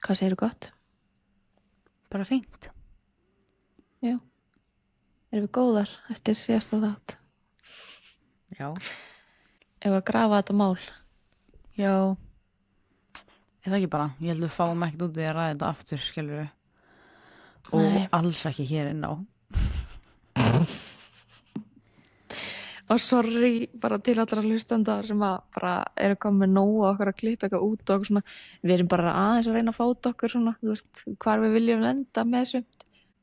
Hvað segirðu gott? Bara fínt. Já. Erum við góðar eftir síðasta þátt? Já. Ef að grafa þetta mál? Já. Eða ekki bara. Ég held að við fáum ekkert út í að ræða þetta aftur, skilur við. Og Nei. alls ekki hér inn á. Og sorry bara til allra hlustenda sem að bara eru komið nóg okkur að klippa eitthvað út og svona, við erum bara aðeins að reyna að fóta okkur svona, þú veist, hvar við viljum lenda með þessu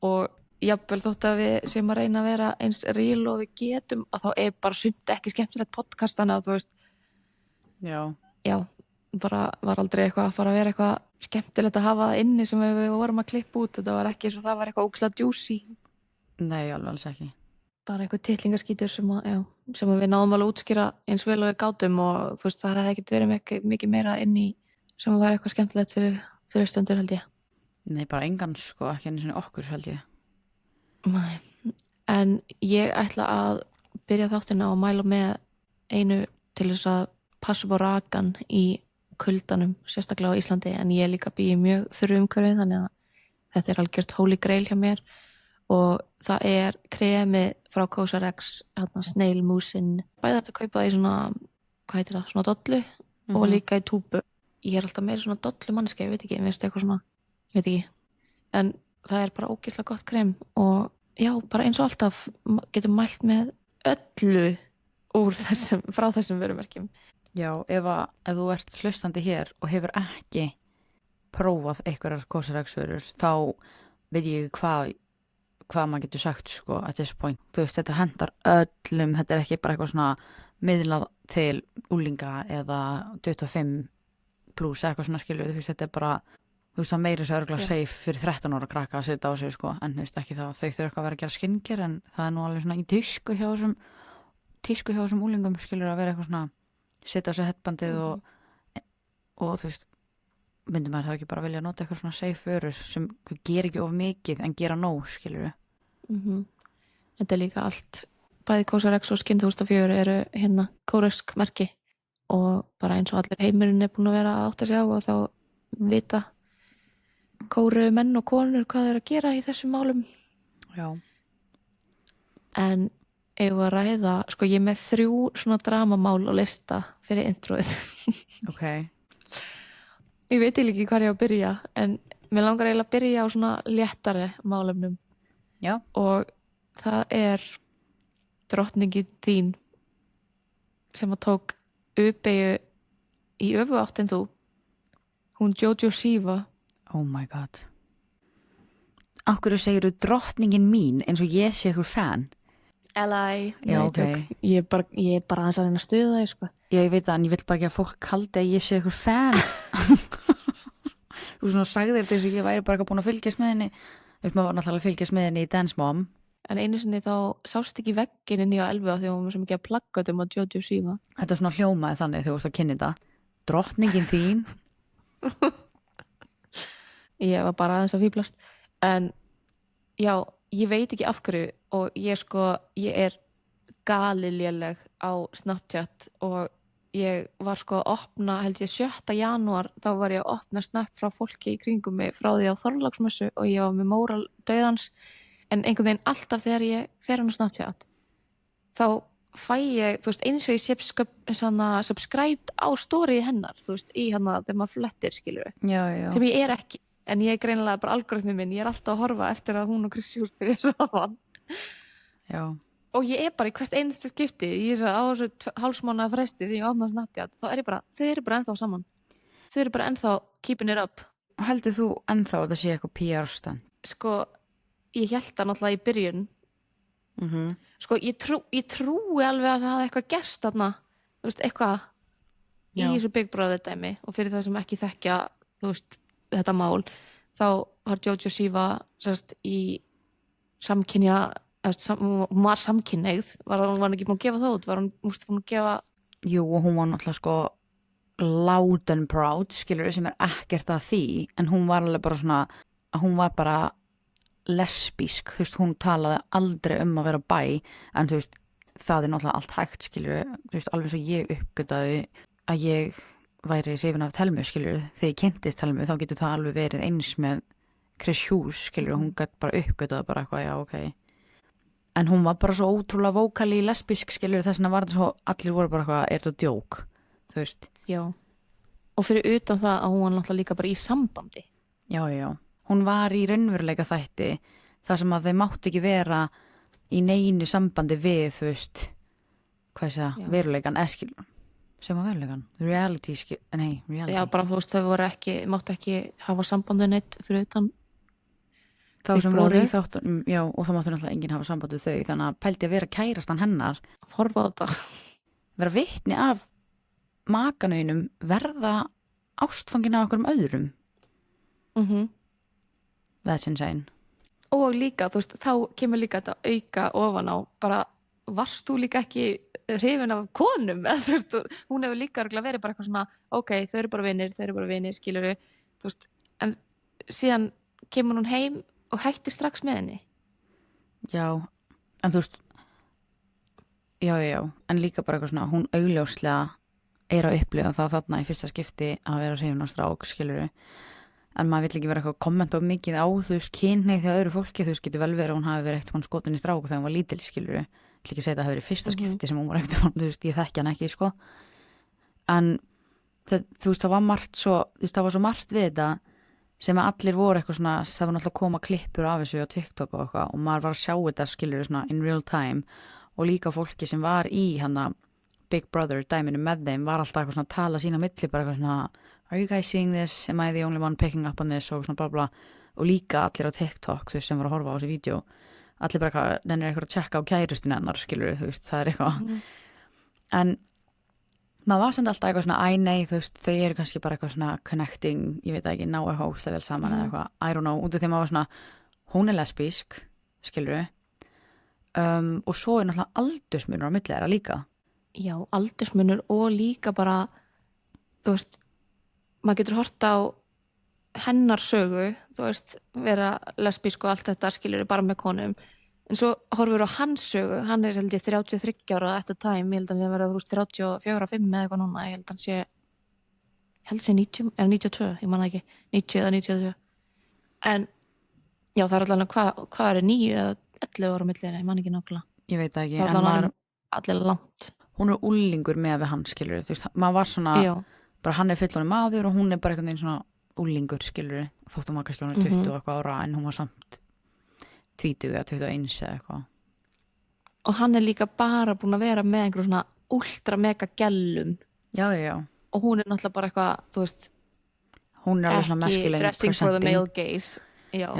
og jafnvel þótt að við sem að reyna að vera eins real og við getum að þá er bara sumt ekki skemmtilegt podcast þannig að þú veist, já, bara var aldrei eitthvað að fara að vera eitthvað skemmtilegt að hafa það inni sem við vorum að klippa út, þetta var ekki eins og það var eitthvað ógeðslega juicy. Nei, alveg alls ekki. Bara eitthvað titlingaskítur sem að við náðum alveg að útskýra eins vel og við gátum og þú veist það hefði ekkert verið mikið meira inn í sem að vera eitthvað skemmtilegt fyrir stundur held ég. Nei, bara engan sko, ekki einu sinni okkur held ég. Nei, en ég ætla að byrja þáttina og mæla með einu til þess að passa upp á rakan í kuldanum, sérstaklega á Íslandi en ég líka býi mjög þurru umhverfi þannig að þetta er algjört holy grail hjá mér og það er kremi frá Cosrx, Snail Mousse-in. Bæði þetta kaupa það í svona, hvað heitir það, svona dollu og líka í túbu. Ég er alltaf meira svona dollu manneskja, ég veit ekki, mér finnst eitthvað svona, ég veit ekki. En það er bara ógeðslega gott krem og já, bara eins og alltaf getum mælt með öllu frá þessum vörumerkjum. Já, ef þú ert hlustandi hér og hefur ekki prófað einhverjar Cosrx vörur, þá veit ég hvað maður getur sagt sko at this point. Þú veist, þetta hendar öllum, þetta er ekki bara eitthvað svona miðlað til úlinga eða 25 plus eitthvað svona skilur, þú veist, þetta er bara þú veist, það meiri svo örgulega safe fyrir 13 ára krakka að setja á sig sko, en þú veist ekki það þau þurfa eitthvað að vera að gera skincare en það er nú alveg svona í tísku hjá þessum úlingum skilur að vera eitthvað svona setja á sig headbandið og þú veist myndi maður þá ekki bara vilja nota eitthvað svona safe vörur sem ger ekki of mikið en gera nóg, skilur við. Þetta er líka allt, bæði Cosrx og Skin 2004 eru hérna kóresk merki og bara eins og allir heimurinn er búin að vera að átta sig á og þá vita kóru menn og konur hvað þeir að gera í þessum málum. Já. En eigum við að ræða, sko ég er með 3 svona dramamál á lista fyrir introið. Ok. Ég veit ekki hvað ég á að byrja, en mér langar eiginlega að byrja á svona léttari málefnum. Já. Og það er drottningin þín sem að tók U-beygju í öfuátt en þú. Hún Jojo Siva. Oh my god. Af hverju segirðu drottningin mín eins og ég sé ykkur fan? L.I. Já, ok. Ég er bara aðeins að reyna að stuða þig, sko. Já, ég veit það, en ég vil bara ekki að fólk kaldi að ég sé ykkur fan. Þú svona sagðir þetta eins og ég væri bara ekki búin að fylgjast með henni. Þú veist, maður var náttúrulega að fylgjast með henni í Dance Mom. En einu sinni þá sást ekki veggin inn í á Elfu því að hún var svo mikið að plaggatum á Jojo Siva. Þetta svona hljómaði þannig þegar þú varst að kynna þetta. Drottningin þín. Ég var bara aðeins að fíblast. En já, ég veit ekki af hverju og ég er galiléleg á Snapchat og ég var sko að opna, held ég 7. janúar, þá var ég að opna Snap frá fólki í kringum mig frá því á Þorláksmessu og ég var með móral dauðans en einhvern veginn alltaf þegar ég fer hann á Snapchat þá fæ ég, þú veist, eins og ég subscribed á story hennar, þú veist, í hana þegar maður flettir, skilur við, sem ég er ekki en ég er greinilega bara algoritmi minn, ég er alltaf að horfa eftir að hún og Chris Hughes byrja saman. Já. Og ég er bara í hvert einasta skipti í á þessu hálfsmánaða fresti sem ég opna Snapchat, þá er ég bara, þau eru bara ennþá saman. Þau eru bara ennþá keeping it up. Heldur þú ennþá að það sé eitthvað PR-stand? Sko, ég held það náttúrulega í byrjun. Sko, ég trúi alveg að það hafði eitthvað gerst þarna, þú veist, eitthvað í þessu Big Brother dæmi og fyrir það sem ekki þekkja, þú veist, þetta mál, þá var Jojo Siva sérst í samkynja hún var samkynneigð, var hún ekki búin að gefa það út, var hún búin að gefa Jú, og hún var náttúrulega sko loud and proud, skilur sem er ekkert að því, en hún var alveg bara svona, að hún var bara lesbísk, þú veist, hún talaði aldrei að vera bæ, en þú veist, það er náttúrulega allt hægt, skilur, þú veist, alveg svo ég uppgötaði að ég væri hrifin af Thelmu, skilur, þegar ég kynntist Thelmu, þá getur það alveg verið eins með Chris Hughes, skilur, hún gætt bara uppgötað bara eitthvað, já, ok. En hún var bara svo ótrúlega vókali lesbísk, skilur, þess vegna var það svo, allir voru bara eitthvað, er þetta djók, þú veist. Já. Og fyrir utan það að hún var náttúrulega líka bara í sambandi. Já, já. Hún var í raunveruleika þætti, þar sem að þau mátt ekki vera í neinu sambandi við, þú veist, hvað sé það, veruleikan, skilur, sem var veruleikan, reality, reality. Já, bara þú veist, þau voru ekki, máttu ekki hafa sambandi neitt fyrir utan þá sem voru í þáttunum, já, og þá máttu náttúrulega enginn hafa samband við þau, þannig að pældi að vera kærastan hennar, horfa á þetta, vera vitni af makanauðinum verða ástfangin af okkur öðrum. That's insane. Og líka, þú veist, þá kemur líka þetta auka ofan á, bara varst þú líka ekki hrifin af konum, eða þú veist, hún hefur líka örugglega verið bara eitthvað svona, ok, þau eru bara vinir, skilurðu, þú veist, en síðan kemur hún heim og hættir strax með henni. Já, en þú veist, já, en líka bara eitthvað svona, hún augljóslega að upplifa það þarna í fyrsta skipti að vera hrifin af strák, skilurðu, en maður vill ekki vera eitthvað að kommenta of mikið á, þú veist, kynhneigð hjá öðru fólki, þú veist, getur vel verið að hún hafi verið eitthvað skotin í strák þegar hún var lítil, skilurðu, ekki að segja það hafi verið fyrsta skipti sem hún var eitthvað, þú veist, ég þekki hann ekki, sko, en þú veist, það var margt svo, þú veist, það var svo margt við þetta sem að allir voru eitthvað svona, það var náttúrulega að koma klippur af þessu á TikTok og eitthvað og maður var að sjá þetta, skilurðu, svona in real time og líka fólki sem var í hana Big Brother dæminu með þeim var alltaf eitthvað svona að tala sína milli, bara eitthvað svona are you guys seeing this, am I the only one picking up on this og svona bla bla og líka allir á TikTok, þú veist, sem voru að horfa á þessi vídeo allir bara eitthvað, þenni er eitthvað að checka á kærustinu hennar, skilur, þú veist, það er eitthvað en maður var samt alltaf eitthvað svona, nei, þú veist, þau eru kannski bara eitthvað svona connecting, ég veit ekki, ná eitthvað óslega vel saman eða eitthvað, I don't know, út af því maður var svona hún er lesbísk, skilur og svo er náttúrulega aldursmunur á milli þeirra líka. Já, aldursmunur og líka bara, þú veist, maður getur hort á hennar sögu, þú veist, vera lesbísk og allt þetta, skilur bara með konum, en svo horfur á hans sögu, hann er held ég 33 ára at the time, ég held að hann sé að vera, þú veist, 34-5 eða eitthvað núna, ég held að hann sé 90, eða 92, ég manna ekki, 90 eða 92, en já, það er allavega, hvað er 9 eða 11 ára milli, ég man ekki nákvæmlega. Ég veit ekki, það er allavega allir langt. Hún er úlingur með við hann, skilur, þú veist, maður var svona, já. Bara hann er fullorðinn maður og hún er bara einhvern veginn svona úlingur, skilur, þóttum var kannski hún er 20 eitthvað ára en hún var samt 20 eða 21 eða eitthvað. Og hann er líka bara búin að vera með einhverjum svona ultra mega gellum. Já. Og hún er náttúrulega bara eitthvað, þú veist, hún er alveg svona masculine ekki dressing presenting. for the male gaze. Já.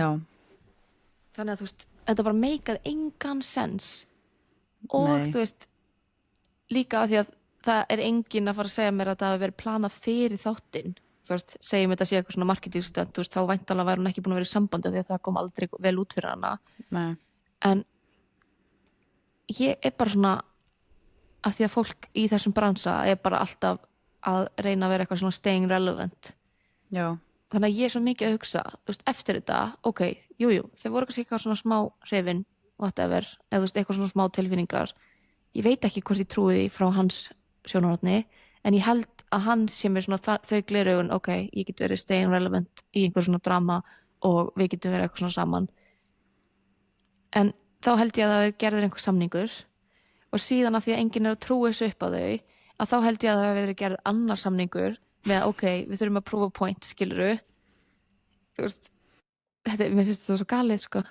Þannig að þú veist, þetta bara meikað engan sens. Og Nei. þú veist, líka af því að það er enginn að fara að segja mér að það hafi verið planað fyrir þáttinn. Þú veist, segjum þetta sé eitthvað svona marketingstunt, þú veist, þá væntanlega væri hún ekki búin að vera í sambandi því að það kom aldrei vel út fyrir hana. Nei. En ég er bara svona að því að fólk í þessum bransa er bara alltaf að reyna að vera eitthvað svona staying relevant. Já. Þannig að ég er svo mikið að hugsa, þú veist, eftir þetta, ok, jú, þau voru kannski eitthvað svona smá hrifin, whatever, eða þú veist, eitthvað svona smá tilfinningar. Ég veit ekki hvort ég trúi því frá hans sjónarhorni, en ég held að hann sé mér svona þau gleraugun, ok, ég get verið staying relevant í einhver svona drama og við getum verið eitthvað svona saman. En þá held ég að það gerður einhver samningur og síðan af því að enginn er að trúa þessu upp á þau, að þá held ég að það verið gerður annar samningur með, ok, við þurfum að prova point, skiluru. Þú veist, mér finnst þetta svo galið, sko.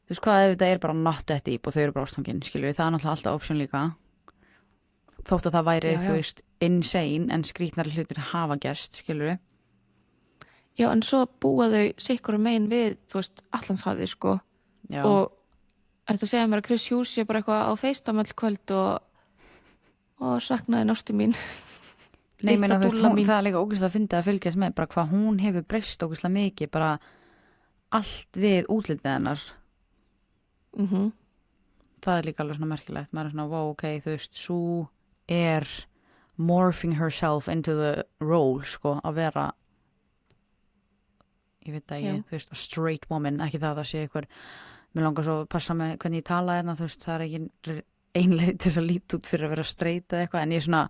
Þú veist hvað ef þetta er bara not that deep og þau eru bara ástfangin, skilur það er náttúrulega alltaf option líka. Þótt að það væri, þú veist, insane en skrýtnari hlutir hafa gerst, skilur við. Já, en svo búa þau sikkur megin við, þú veist, Allandshafið, sko. Já. Og þetta segja mér að Chris Hughes sé bara eitthvað á FaceTime öll kvöld og saknaði nástu mín. Nei, meina, þú veist, það er líka ógeðslega að finna að fylgjast með, bara hvað hún hefur breyst ógeðslega mikið, bara allt við útlitið hennar. Það er líka alveg svona merkilegt, maður er svona, wow, ok, þú veist, svo er morphing herself into the role, sko, að vera, ég veit ekki, þú veist, a straight woman, ekki það að sé eitthvað, mér langar svo að passa með hvernig ég tala hérna, þú veist, það er ekki einleið til þess að líta út fyrir að vera straight eða eitthvað, en ég er svona,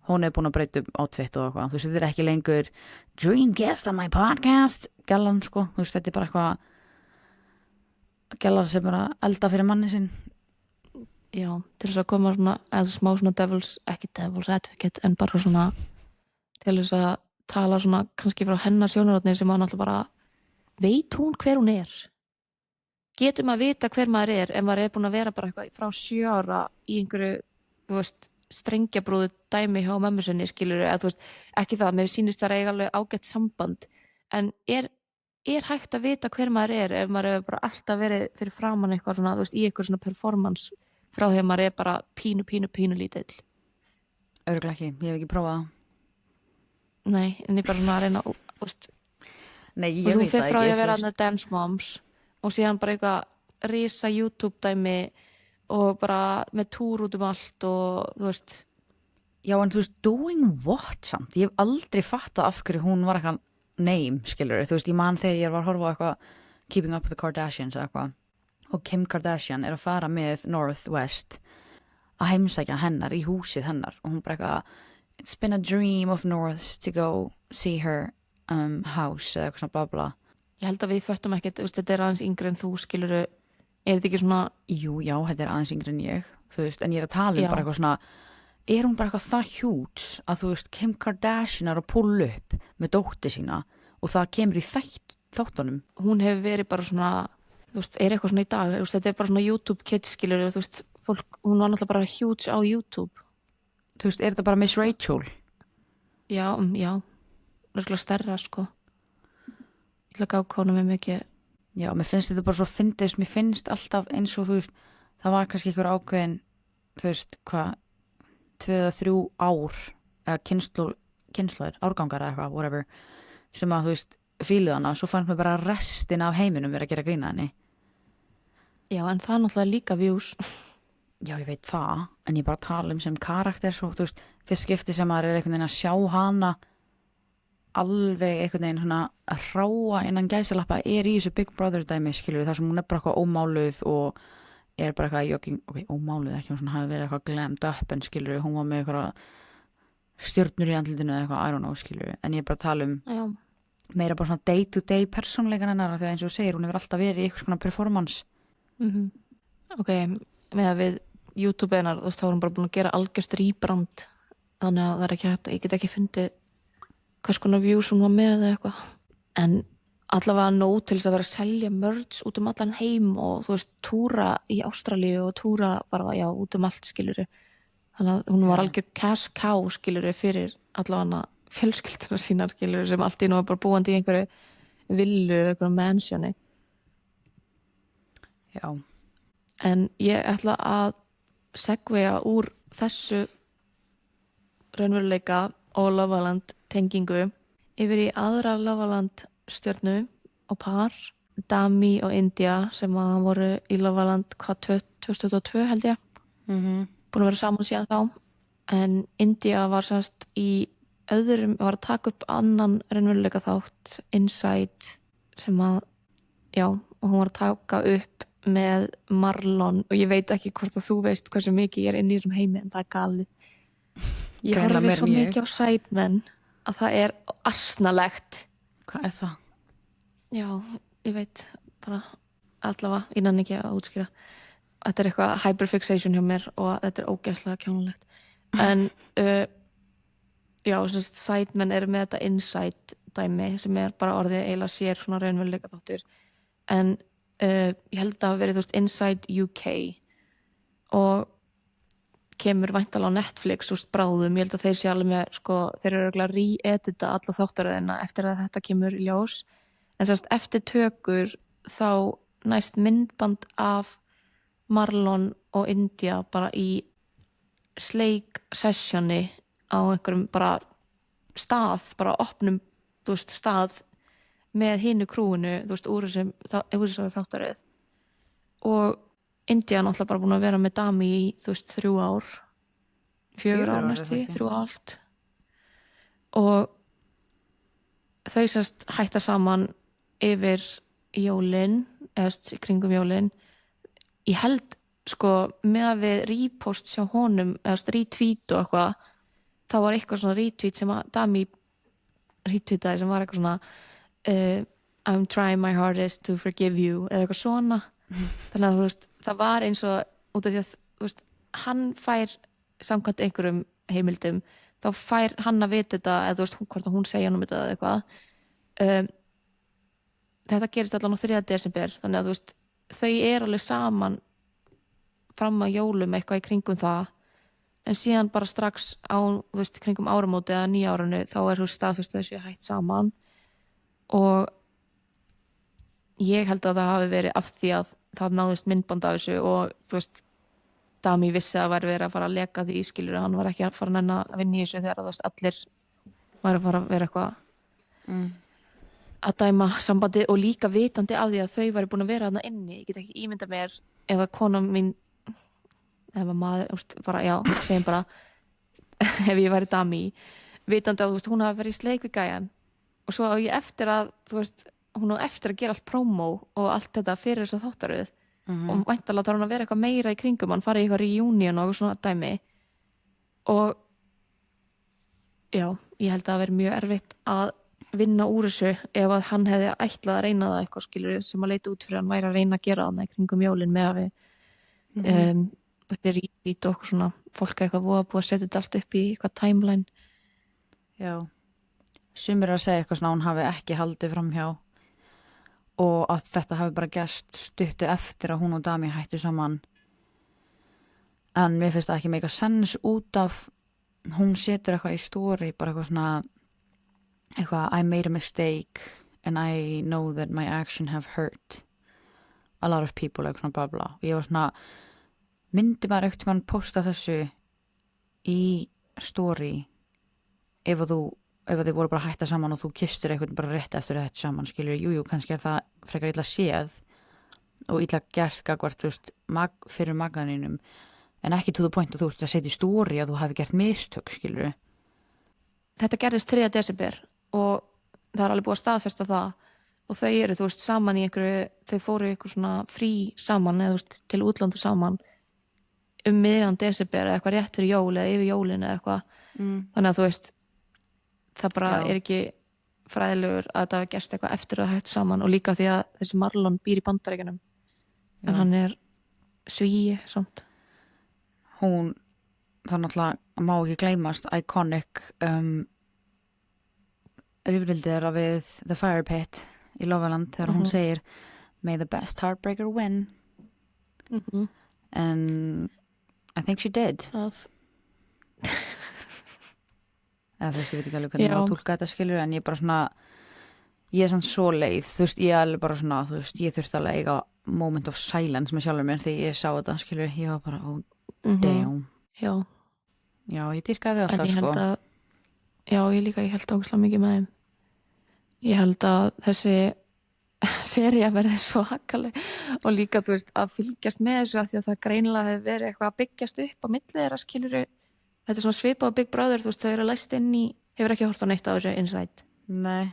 hún búin að breyta á Twitter og eitthvað, þú veist, þetta ekki lengur dream guest on my podcast gellan, sko, þú veist, þetta bara eitthvað gellar sem bara elda fyrir manni sinn. Já, til þess að koma svona eða smá svona ekki devil's advocate en bara svona til þess að tala svona kannski frá hennar sjónarhorni sem hann alltaf bara veit hún hver hún getur maður vita hver maður ef maður búin að vera bara eitthvað frá 7 ára í einhverju, þú veist, strengjabrúðu dæmi hjá mömmu sinni, skilur, eða þú veist, ekki það, mér sýnist það eiga alveg ágætt samband, en er hægt að vita hver maður ef maður hefur bara alltaf verið fyrir framan eitthvað svona, þú veist, í eitthvað svona performance frá því að maður bara pínu lítill? Örugglega ekki, ég hef ekki prófað það. Nei, en ég bara svona að reyna, þú veist, Nei, ég og þú veit fer það frá því ekki, að vera þú að dance moms og síðan bara eitthvað risa YouTube dæmi og bara með túr út allt og þú veist. Já, en þú veist, doing what samt? Ég hef aldrei fattað af hverju hún var eitthvað name, skilur, þú veist, ég man þegar ég var að horfa á eitthvað Keeping Up with the Kardashians eða eitthvað og Kim Kardashian að fara með North West að heimsækja hennar í húsið hennar og hún bara eitthvað it's been a dream of North's to go see her house eða eitthvað svona bla bla. Ég held að við föttum ekkert, þú veist, þetta aðeins yngri en þú, skilur, þetta ekki svona? Jú, já, þetta aðeins yngri en ég, þú veist, en ég að tala bara eitthvað svona, hún bara eitthvað það hjúts að þú veist, Kim Kardashian að pulla upp með dóttir sína og það kemur í þáttunum. Hún hefur verið bara svona, þú veist, eitthvað svona í dag, þú veist, þetta bara svona YouTube kids, skilur, þú veist, fólk, hún var náttúrulega bara hjúts á YouTube. Þú veist, þetta bara Miss Rachel? Já, virkilega stærra, sko. Ég ætla að gá konu með mikið. Já, mér finnst þetta bara svo fyndist, mér finnst alltaf eins og þú veist, það var kannski einhver ákveðin, þú veist, 2 eða 3 ár eða kynnslóðir, árgangar eða eitthvað, whatever, sem að þú veist, fíluð hana, svo fannst mér bara restin af heiminum verið að gera grína henni. Já, en það er náttúrulega líka views. Já, ég veit það, en ég bara tala sem karakter, svo, þú veist, fyrst skipti sem maður einhvern veginn að sjá hana alveg einhvern veginn svona að hráa innan gæsalappa í þessu Big Brother dæmi, skilur, þar sem hún bara eitthvað ómáluð og bara eitthvað jogging, ok, ómáluð ekki, hún svona hafi verið eitthvað glammed up, en skilur, hún var með eitthvað stjörnur í andlitinu eða eitthvað, I don't know, skilur, en ég bara tala meira bara svona day to day persónleikan hennar, þegar eins og þú segir, hún hefur alltaf verið í eitthvað svona performance. Ok, með að við YouTube hennar, þú veist, þá er hún bara búin að gera algjörst rýbrand, þannig að það er ekki hægt, ég get ekki fundið hvers konar views hún var með eða eitthvað, en allavega nóg til þess að vera að selja merch út allan heim og þú veist, túra í Ástralíu og túra bara, já, út allt, skiluru, þannig að hún var algjör cash cow, skiluru, fyrir allavega fjölskylduna sínar, skiluru, sem allt í nú var bara búandi í einhverju villu, einhverju mansioni. Já. En ég ætla að segvega úr þessu raunveruleika og Love Island tengingu yfir í aðra Love Island stjörnu og par, Dami og India, sem að voru í Love Island 2022 held ég, búin að vera saman síðan þá, en India var semst í var að taka upp annan raunveruleika þátt, Inside, sem að, já, og hún var að taka upp með Marlon, og ég veit ekki hvort að þú veist hversu mikið ég inn í þessum heimi, en það galið. Ég horfi svo mikið á Sidemen að það asnalegt. Hvað það? Já, ég veit bara allavega, ég nenni ekki að útskýra. Þetta eitthvað hyperfixation hjá mér og þetta ógeðslega kjánulegt. En já, Sidemen með þetta Inside dæmi sem bara orðið eiginlega sér svona raunveruleika þáttur. En ég held að það hafi verið, þú veist, Inside UK og kemur væntanlega á Netflix, þú veist, bráðum. Ég held að þeir sé alveg með, sko, þeir eru örugglega að re-edita alla þáttaröðina eftir að þetta kemur í ljós. En sérst, eftir tökur þá næst myndband af Marlon og India bara í sleik sessioni á einhverjum bara stað, bara opnum, þú veist, stað með hinu krúinu, þú veist, úr þessari þáttaröð. Og India náttúrulega bara búin að vera með Dami í, þú veist, 3 ár, 4 ár næstu, 3 allt. Og þau sérst hætta saman yfir jólin, eða kringum jólin. Ég held, sko, með að við repost sjá honum, eða retweet og eitthvað, þá var eitthvað svona retweet sem að Dami retweetaði sem var eitthvað svona I'm trying my hardest to forgive you eða eitthvað svona þannig að þú veist, það var eins og út af því að þú veist, hann fær samkvæmt einhverjum heimildum þá fær hann að vita þetta eða þú veist, hvort að hún segja hann um þetta eða eitthvað þetta gerist allan á 3. desember þannig að þú veist, þau alveg saman fram að jólum eitthvað í kringum það en síðan bara strax á, þú veist, kringum áramóti eða nýja árinu þá þú veist staðfest þessu hætt saman og ég held að það hafi verið af því að það náðist myndband af þessu og þú veist, Dami vissi að væri verið að fara að leka því ískilur hann var ekki að fara að nenna að vinna í þessu þegar þú veist, allir væri að fara að vera eitthvað að dæma sambandi og líka vitandi af því að þau væri búin að vera þarna inni ég get ekki ímynda mér ef að konan mín ef að maður, bara, já, segjum bara ef ég væri Dami vitandi að þú veist, hún hafi verið í sleik við gæjan og svo á ég eftir að þú veist, hún á eftir að gera allt prómó og allt þetta fyrir þess að þáttaröð og væntanlega þarf hún að vera eitthvað meira í kringum hann farið í eitthvað reunion og svona dæmi og já, ég held að það veri mjög erfitt að vinna úr þessu ef að hann hefði ætlað að reyna það eitthvað skilur sem að leita út fyrir hann væri að reyna að gera það í kringum jólin með að við þetta er ít og svona fólk eitthvað búið að setja þetta allt upp í eitthvað timeline Já, sumir að segja eitthvað svona hún hafi ekki haldið framhjá og að þetta hafi bara gerst stuttu eftir að hún og Dami hættu saman en mér finnst það ekki meika sens út af hún setur eitthvað í story bara eitthvað svona eitthvað I made a mistake and I know that my action have hurt a lot of people eitthvað svona bla bla og ég var svona myndi maður ekkert mann posta þessu í story ef þið voru bara að hætta saman og þú kisstir eitthvað bara rétt eftir þetta saman skilur, jújú, kannski það frekar illa séð og illa gert gagvart, þú veist, fyrir maganinum en ekki to the point að þú ert að setja í story að þú hafi gert mistök, skilur Þetta gerðist 3. desember og það alveg búið að staðfesta það og þau þú veist, saman í einhverju þau fóru í einhver svona frí saman eða þú veist, til útlanda saman miðjan desember eða eitthvað rétt fyrir jól eða yfir jólin eða eitthvað þannig að þú veist það bara er ekki fræðilegur að það gerst eitthvað eftir að það hægt saman og líka því að þessi Marlon býr í Bandaríkjunum en hann er svíi samt hún, það náttúrulega má ekki gleymast iconic rifrildið þeirra við The Fire Pit í Lofaland þegar hún segir May the best heartbreaker win and I think she did eða þú veist, ég veit ekki alveg hvernig maður tólka þetta skilur en ég bara svona ég samt svo leið, þú veist, ég alveg bara svona þú veist, ég þurfti alveg að eiga moment of silence með sjálfur mér þegar ég sá þetta skilur ég var bara, damn já, ég dýrkaði alltaf en ég held að ég held ákslega mikið með þeim ég held að þessi sería verði svo hakaleg og líka, þú veist, að fylgjast með þessu af því að það greinilega hefur verið eitthvað að byggjast upp á milli þeirra skilur þetta er svona svipað á Big Brother, þú veist, þau eru læst inn í hefur ekki hort á neitt á þessu Inside Nei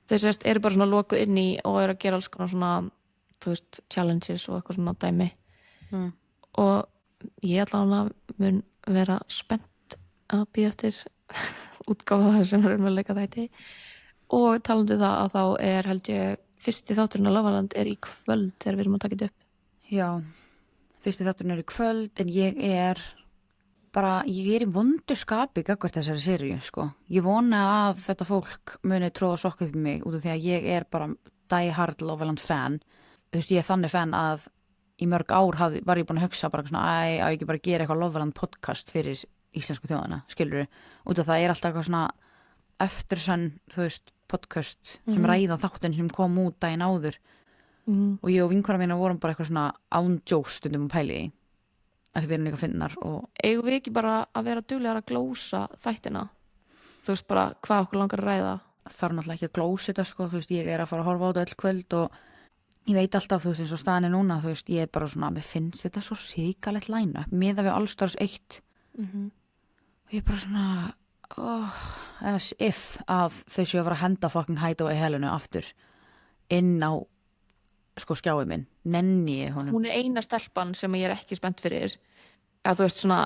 þau sérst eru bara svona lokuð inn í og eru að gera alls konar svona þú veist, challenges og eitthvað svona dæmi og ég allavega mun vera spennt að bíða eftir útgáfa það sem er umveruleika þætti og talandi það að þá er held ég fyrsti þátturinn að Lofaland er í kvöld þegar við erum að taka þetta upp Já, fyrsti þátturinn er í kvöld en ég er í vondu skapi gagnvart þessari seríu, sko. Ég vona að þetta fólk muni tróða sokka upp í mig út af því að ég er bara die hard Lofaland fan. Þú veist, ég er þannig fan að í mörg ár var ég búin að hugsa bara svona, að ég ekki bara gera eitthvað Lofaland podcast fyrir íslensku þjóðana, skilurðu? Út af það er alltaf eitthvað svona eftirsönn, þú veist, podcast sem ræða þáttinn sem kom út daginn áður og ég og vinkona mína vorum bara eitthvað svona ándjós stundum að pæli í að við erum líka finnar og eigum við ekki bara að vera duglegar að glósa þættina þú veist bara hvað okkur langar að ræða þarf náttúrulega ekki að glósa þetta sko þú veist ég er að fara að horfa á þetta öll kvöld og ég veit alltaf þú veist eins og staðan er núna þú veist ég er bara svona mér finnst þetta svo hrikalegt line-up miðað við All Stars 1 og ég er bara svona as if að þau séu að fara að henda fucking Hideaway Helenu aftur inn á sko skjáið minn, nenni ég honum hún er eina stelpan sem ég er ekki spennt fyrir að þú veist svona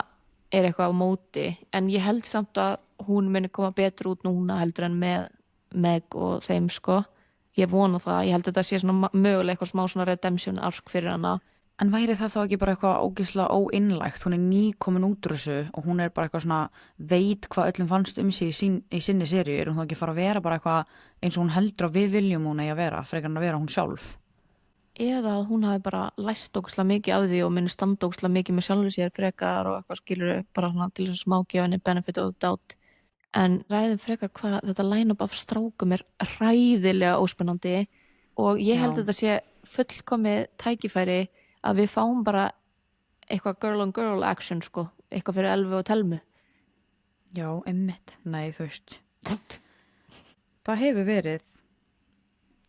er eitthvað á móti, en ég held samt að hún muni koma betur út núna heldur en með Meg og þeim sko, ég vona það, ég held að þetta sé svona mögulega eitthvað smá svona redemption arc fyrir hana. En væri það þá ekki bara eitthvað ógeðslega óinnlægt, hún er nýkomin út úr þessu og hún er bara eitthvað svona, veit hvað öllum fannst sig í sinni seríu, er hún þá ekki fara að vera bara eitthvað eins og hún heldur að við viljum hún eigi að vera, frekar en að vera hún sjálf? Eða að hún hafi bara lært ógeðslega mikið af því og muni standa ógeðslega mikið með sjálfur sér frekar og eitthvað skilur bara svona til þess að smá gefa henni benefit of the doubt. En ræðum frekar hvað þetta line-up af strákum er hræðilega óspennandi og ég held að þetta sé fullkomið tækifæri að við fáum bara eitthvað girl on girl action sko, eitthvað fyrir Elfu og Telmu. Já, einmitt, nei þú veist. Það hefur verið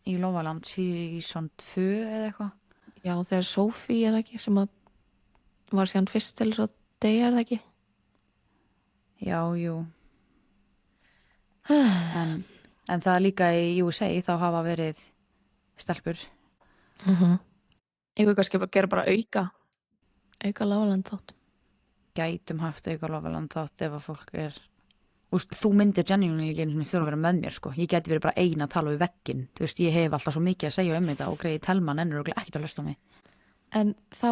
í Lofaland season 2 eða eitthvað. Já, þegar Sophie er það ekki sem að var síðan fyrst til þess að deyja er það ekki? Já, jú. en það er líka í USA þá hafa verið stelpur. Ég vil kannski bara gera bara auka Lofaland þátt. Gætum haft auka Lofaland þátt ef að fólk er þú myndir genuinely ekki einu sinni þurfa að vera með mér sko. Ég geti verið bara ein að tala við vegginn. Þú veist, ég hef alltaf svo mikið að segja þetta og greiði Telman ennur og ekkert að hlusta á mig. En þá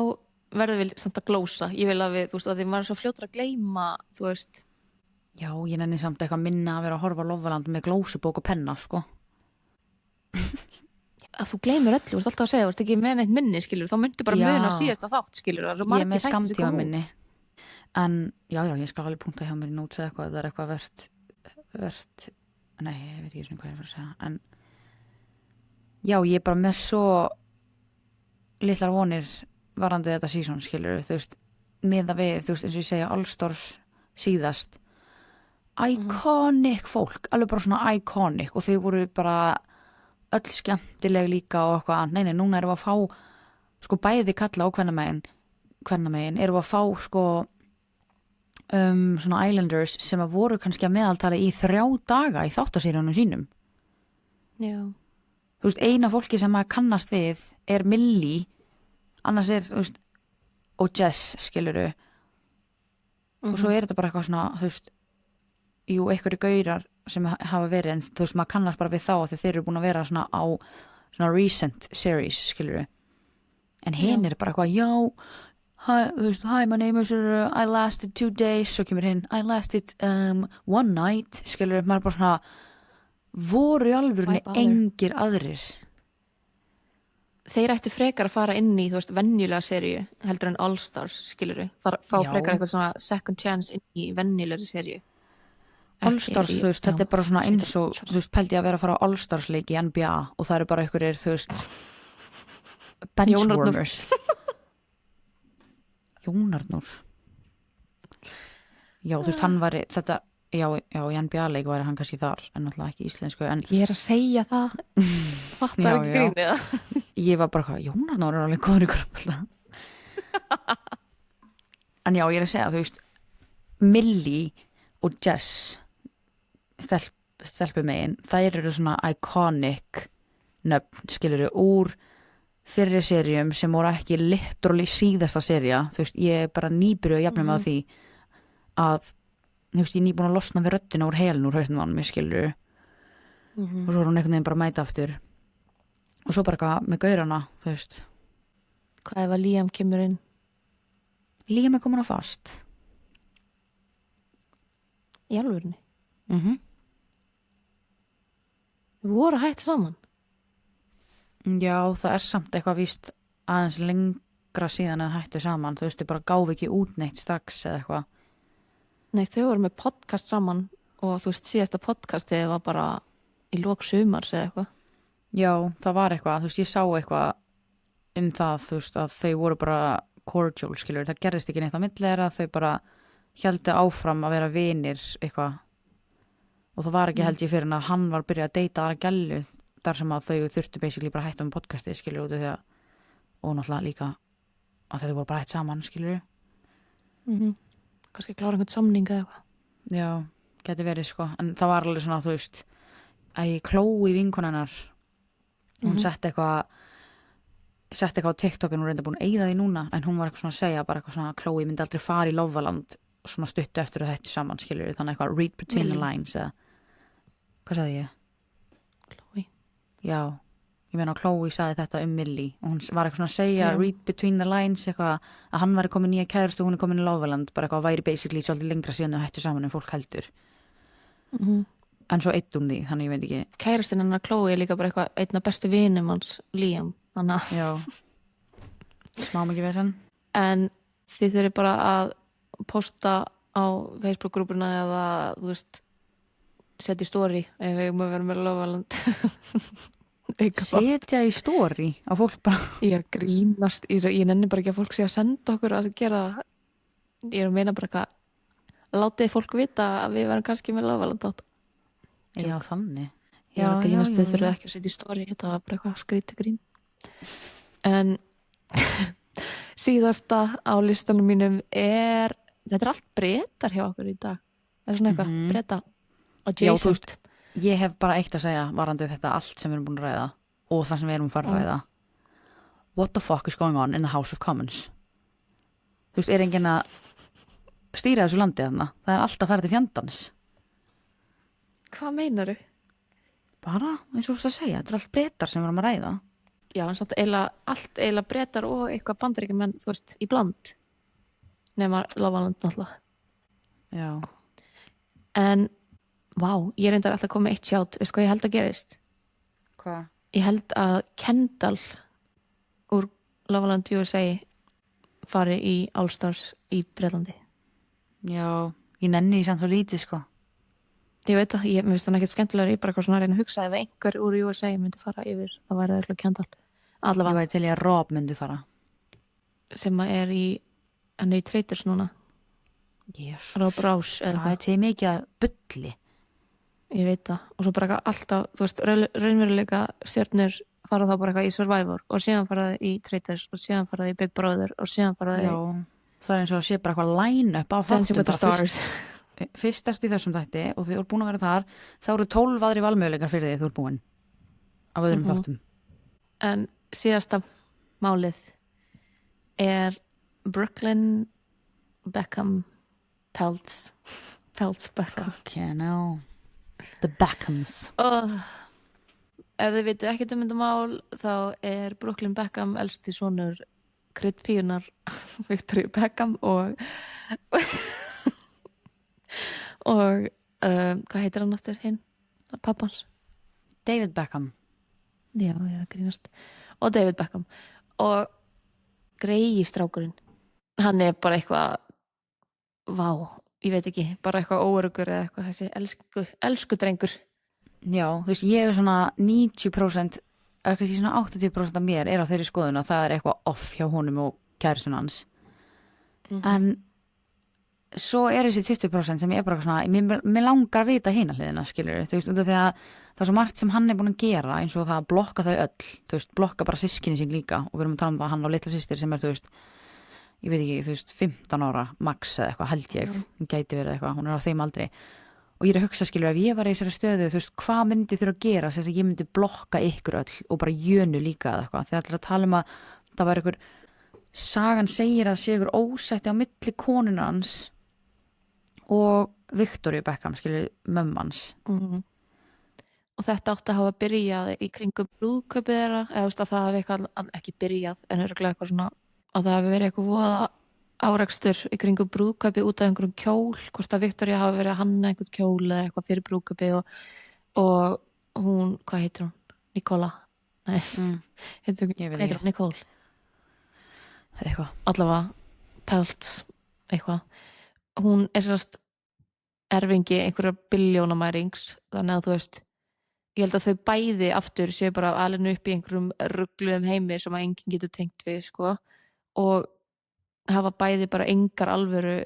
verður við samt að glósa. Ég vil að við, þú veist, að því maður er svo fljótur að gleyma, þú veist. Já, ég nenni samt eitthvað minna að vera að horfa á Lofaland með glósubók og penna, sko. Að þú gleymir öllu, þú veist alltaf að segja, þú veist ekki með neitt minni, skilur, þá myndir bara muna á síðasta þátt, skilur. Ég er með skammtíma minni. En já, ég skal alveg punkta hjá mér í nóts eða eitthvað, það er eitthvað vert, nei, ég veit ekki svona hvað ég er að segja, en já, ég er bara með svo litlar vonir varandi þetta season, skilur, þú veist, miða við, þú veist, eins og ég segja, All Stars síðast, iconic fólk, alveg bara svona iconic og þau voru bara öll skemmtileg líka og eitthvað, nei, núna erum við að fá, sko, bæði kalla og kvennamegin erum við að fá, sko, svona Islanders sem að voru kannski að meðaltala í 3 daga í þáttaseríunum sínum. Já. Þú veist, eina fólki sem að kannast við er Millie, annars er, þú veist, og Jess, skiluru. Og svo er þetta bara eitthvað svona, þú veist, jú, einhverju gaurar sem hafa verið, en þú veist, maður kannast bara við þá að þeir eru búin að vera svona á svona recent series, skiluru. En hinn er bara eitthvað, já, hi, my name is, I lasted 2 days, svo kemur hinn, I lasted 1 night, skilur, maður bara svona, voru í alvörunni engir aðrir. Þeir ættu frekar að fara inn í, þú veist, venjulega seríu, heldur en All Stars, skilur, fá frekar eitthvað svona second chance inn í venjulegri seríu. All Stars, þú veist, þetta er bara svona eins og, þú veist, pældi ég að vera að fara á All Stars leiki í NBA og það eru bara einhverjir, þú veist, benchwarmers. Jónarnur. Já, þú veist, hann var þetta, já, í NBA-leik væri hann kannski þar, en náttúrulega ekki íslensku, en ég er að segja það, fattar ekki grínið það. Ég var bara hvað, Jónarnur er alveg góður í krömmölda. En já, ég er að segja, þú veist, Millie og Jess, stelpumegin, þær eru svona iconic nöfn, skilurðu, úr fyrri seríum sem voru ekki literally síðasta sería, þú veist, ég er bara nýbyrjuð að jafna mig á því að, þú veist, ég er nýbúin að losna við röddina úr helin úr hausnum á mér, skilur og svo er hún einhvern veginn bara að mæta aftur og svo bara eitthvað með gaurana, þú veist. Hvað ef að Liam kemur inn? Liam er komin á fast. Í alvörunni? Við voru hætt saman. Já, það er samt eitthvað víst aðeins lengra síðan að hættu saman, þú veist, þau bara gáfu ekki út neitt strax eða eitthvað. Nei, þau voru með podcast saman og þú veist, síðasta podcastið var bara í lok sumars eða eitthvað. Já, það var eitthvað, þú veist, ég sá eitthvað það, þú veist, að þau voru bara cordial, skilur, það gerðist ekki neitt á milli þeirra, þau bara héldu áfram að vera vinir eitthvað og það var ekki held ég fyrir en að hann var byrjað að deyta aðra gælu þar sem að þau þurftu basically bara að hætta með podcastið, skilur, út af því að og náttúrulega líka að þau voru bara hætt saman, skilur kannski klára einhvern samning eða eitthvað. Já, geti verið, sko, en það var alveg svona, þú veist að Chloe vinkonennar hún sett eitthvað á TikTok en hún reynda búin að eyða því núna en hún var eitthvað svona að segja bara eitthvað svona Chloe myndi aldrei fara í Lofaland svona stuttu eftir að þetta saman skilur þannig eitthvað read between the Millie. lines eða hvað sagði ég? Chloe. Já, ég meina Chloe sagði þetta Millie og hún var eitthvað svona að segja Já. read between the lines eitthvað að hann væri komin nýja kærustu hún komin í Loveland bara eitthvað væri basically svolítið lengra síðan að hættu saman en fólk heldur en svo eitt því þannig ég veit ekki Kærastinn hennar Chloe líka bara eitthvað einn af bestu vinum hans Liam þannig að Já, smá mikið verðan en þið þurfið bara að posta á Facebook-grúpuna eða þú veist setja í story ef við erum að vera með Loveland setja í story á fólk bara ég er að grínast ég nenni bara ekki að fólk sé að senda okkur að gera það ég er að meina bara eitthvað látið fólk vita að við verum kannski með Loveland átt Já, þannig ég er að grínast þið þurfið ekki að setja í story þetta var bara eitthvað skrítið grín en síðasta á listanum mínum er þetta er allt Bretar hjá okkur í dag það er svona eitthvað Breta Já, þú veist, ég hef bara eitt að segja varandi þetta allt sem við erum búin að ræða og það sem við erum að fara að ræða What the fuck is going on in the House of Commons Þú veist, er enginn að stýra þessu landi þarna það er alltaf að fara til fjandans hvað meinaru? Bara, eins og þú veist að segja, þetta er allt Bretar sem við erum að ræða Já, en samt allt eiginlega Bretar og eitthvað bandaríkjumenn, þú veist, í bland nema Loveland náttúrulega Já en vá, ég reyndar alltaf að koma með eitt sjátt veist hvað ég held að gerist? Hvað? Ég held að Kendall úr Loveland USA fari í All Stars í Bretlandi Já, ég nenni því samt svo lítið sko ég veit að, mér finnst það ekkert skemmtilegur ég bara eitthvað svona að reyna að hugsa ef einhver úr USA myndi fara yfir, það væri eitthvað Kendall Ég allavega, væri til í að Rob myndi fara sem að er í hann er í Traitors núna Jesus. Rob Rouse eða Það er til mikið að bulli ég veit það, og svo bara eitthvað alltaf þú veist, raunveruleika stjörnur fara þá bara eitthvað í Survivor og síðan fara það í Traitors og síðan fara það í Big Brother og síðan fara það Já, það er eins og að sé bara eitthvað line-up á Dancing with the Stars Fyrstast í þessum þætti og þið eru búin að vera þar þá eru 12 aðri valmöguleikar fyrir því þú eru búin á öðrum þáttum en síðasta málið er Brooklyn Beckham Peltz Beckham Okay, now The Beckhams ef þið vitu ekkert um þetta mál þá er Brooklyn Beckham elsti sonur kryddpíunar Victoria Beckham og hvað heitir hann aftur hinn? Pappans? David Beckham Já, ég er að grínast og David Beckham og greiði strákurinn hann er bara eitthvað vá, ég veit ekki, bara eitthvað óöruggur eða eitthvað þessi elsku drengur Já, þú veist, ég er svona 90% eitthvað svona 80% af mér er á þeirri skoðun að það er eitthvað off hjá honum og kæristun hans en svo er þessi 20% sem ég er bara svona mér langar að vita hina hliðina skilur þú veist, út af því að það er svo margt sem hann er búin að gera eins og það að blokka þau öll þú veist, blokka bara systkini sín líka og við erum að tala um það að hann á litla systir sem er þú veist, ég veit ekki, þú veist 15 ára max eða eitthvað held ég hún gæti verið eitthvað, hún er á þeim aldri og ég er að hugsa skilur ef ég var í þessari stöðu þú veist, hvað myndi þurfa að gera þess að ég myndi blokka ykkur öll og bara jönu líka eða eitthvað, þegar allir að tala um að það var ykkur sagan segir að sé ykkur ósætti á milli konunnar hans og Victoria Beckham skilur mömmans og þetta átti að hafa byrjað í kringum brúðkaupið þeirra eða þú veist að það hafi eitthvað ekki byrjað en örugglega eitthvað svona að það hafi verið eitthvað voða árekstur í kringum brúðkaupið út af einhverjum kjól hvort að Victoria hafi verið að hanna einhvern kjól eða eitthvað fyrir brúðkaupið og hún, hvað heitir hún? Nicola? Nei, hvað heitir hún? Nicole? Eitthvað Allavega Peltz eitthvað hún er sérst erfingi einhverja billjónamærings þannig að þú veist ég held að þau bæði aftur séu bara alveg upp í einhverjum ruggluðum heimi sem að enginn getur tengt við sko og hafa bæði bara engar alvöru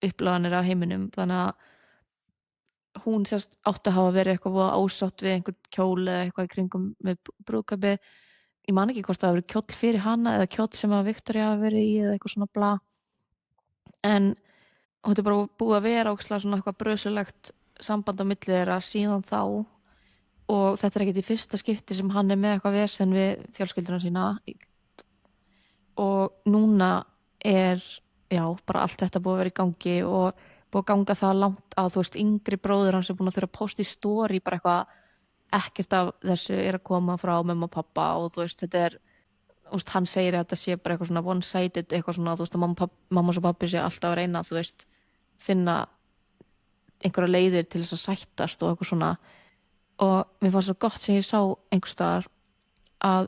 upplaganir af heiminum þannig að hún sérst átti að hafa verið eitthvað voða ósátt við einhvern kjól eða eitthvað í kringum með brúðkaupi ég man ekki hvort það hafi verið kjóll fyrir hana eða kjóll sem að Victoria hafi verið í eða eitthvað svona bla en þetta er bara búið að vera ókslega svona eitthvað brösulegt samband á milli þeirra síðan þá og þetta er ekkert í fyrsta skipti sem hann er með eitthvað vesen við fjölskylduna sína og núna er já, bara allt þetta búið að vera í gangi og búið að ganga það langt að þú veist, yngri bróður hans er búin að þurfa að posta í story bara eitthvað, ekkert af þessu er að koma frá mamma og pappa og þú veist, þetta er, þú veist, hann segir að þetta sé bara eitthvað svona one-sided, eitthvað svona, þú veist, að mamma og pappi sé alltaf að reyna, þú veist, finna einhverja leiðir til þess að sættast og eitthvað svona. Og mér fannst svo gott sem ég sá einhvers staðar að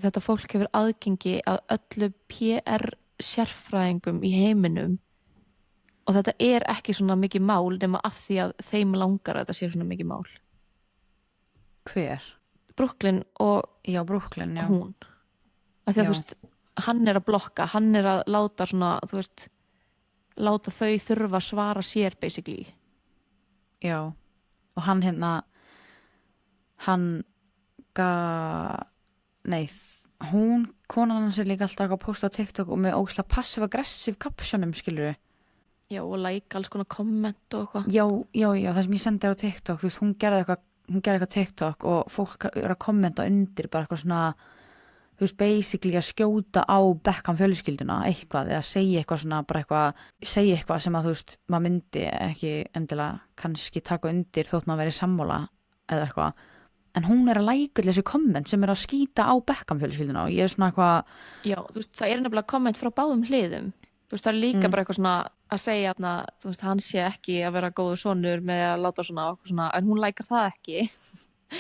þetta fólk hefur aðgengi að öllu PR sérfræðingum í heiminum og þetta er ekki svona mikið mál nema af því að þeim langar að þetta sé svona mikið mál. Hver? Brooklyn og Já, Brooklyn, já. hún. Af því að Já. þú veist, hann er að blokka, hann er að láta svona, þú veist, láta þau þurfa að svara sér basically. Já, og hann konan hans er líka alltaf að posta á TikTok og með ógeðslega passive-aggressive captionum, skilurðu. Já, og like alls konar komment og eitthvað. Já, það sem ég sendi þér á TikTok, þú veist, hún gerði eitthvað TikTok og fólk er að kommenta undir bara eitthvað svona, þú veist, basically að skjóta á Beckham fjölskylduna eitthvað eða segja eitthvað svona, bara segja eitthvað sem að, þú veist, maður myndi ekki endilega kannski taka undir þótt maður verið sammála eða eitthvað. En hún er að læka þessi komment sem er að skýta á Beckham fjölskylduna og ég er svona eitthvað. Já, þú veist, það er nefnilega komment frá báðum hliðum. Þú veist, það er líka bara eitthvað svona að segja að, þú veist, hann sé ekki að vera góður sonur með að láta svona, en hún lækar það ekki.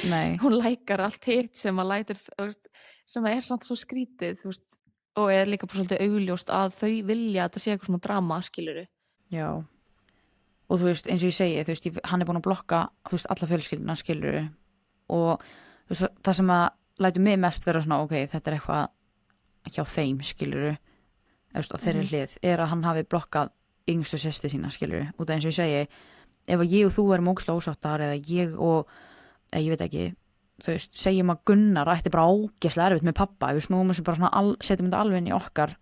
Nei. Hún lækar allt hitt sem að lætur, þú veist, sem er samt svo skrítið, þú veist, og er líka bara svolítið augljóst að þau vilja að þetta sé eitthvað svona drama, skilurðu. Já. Og þú veist, eins og ég segi, þú veist, hann er búin að blokka, þú veist, alla fjölskylduna, skilurðu. Og þú veist, það sem að lætur mig mest vera svona, ok, þetta er eitthvað hjá þeim, skilurðu, á þeirri hlið, er að hann hafi blokkað yngstu systur sína, skilurðu, út af eins og ég segi, ef að ég og þú erum ógeðslega ósáttar eða ég veit ekki, þú veist, segjum að Gunnar ætti bara ógeðslega erfitt með pappa, við snúum þessu bara svona, setjum þetta alveg inn í okkar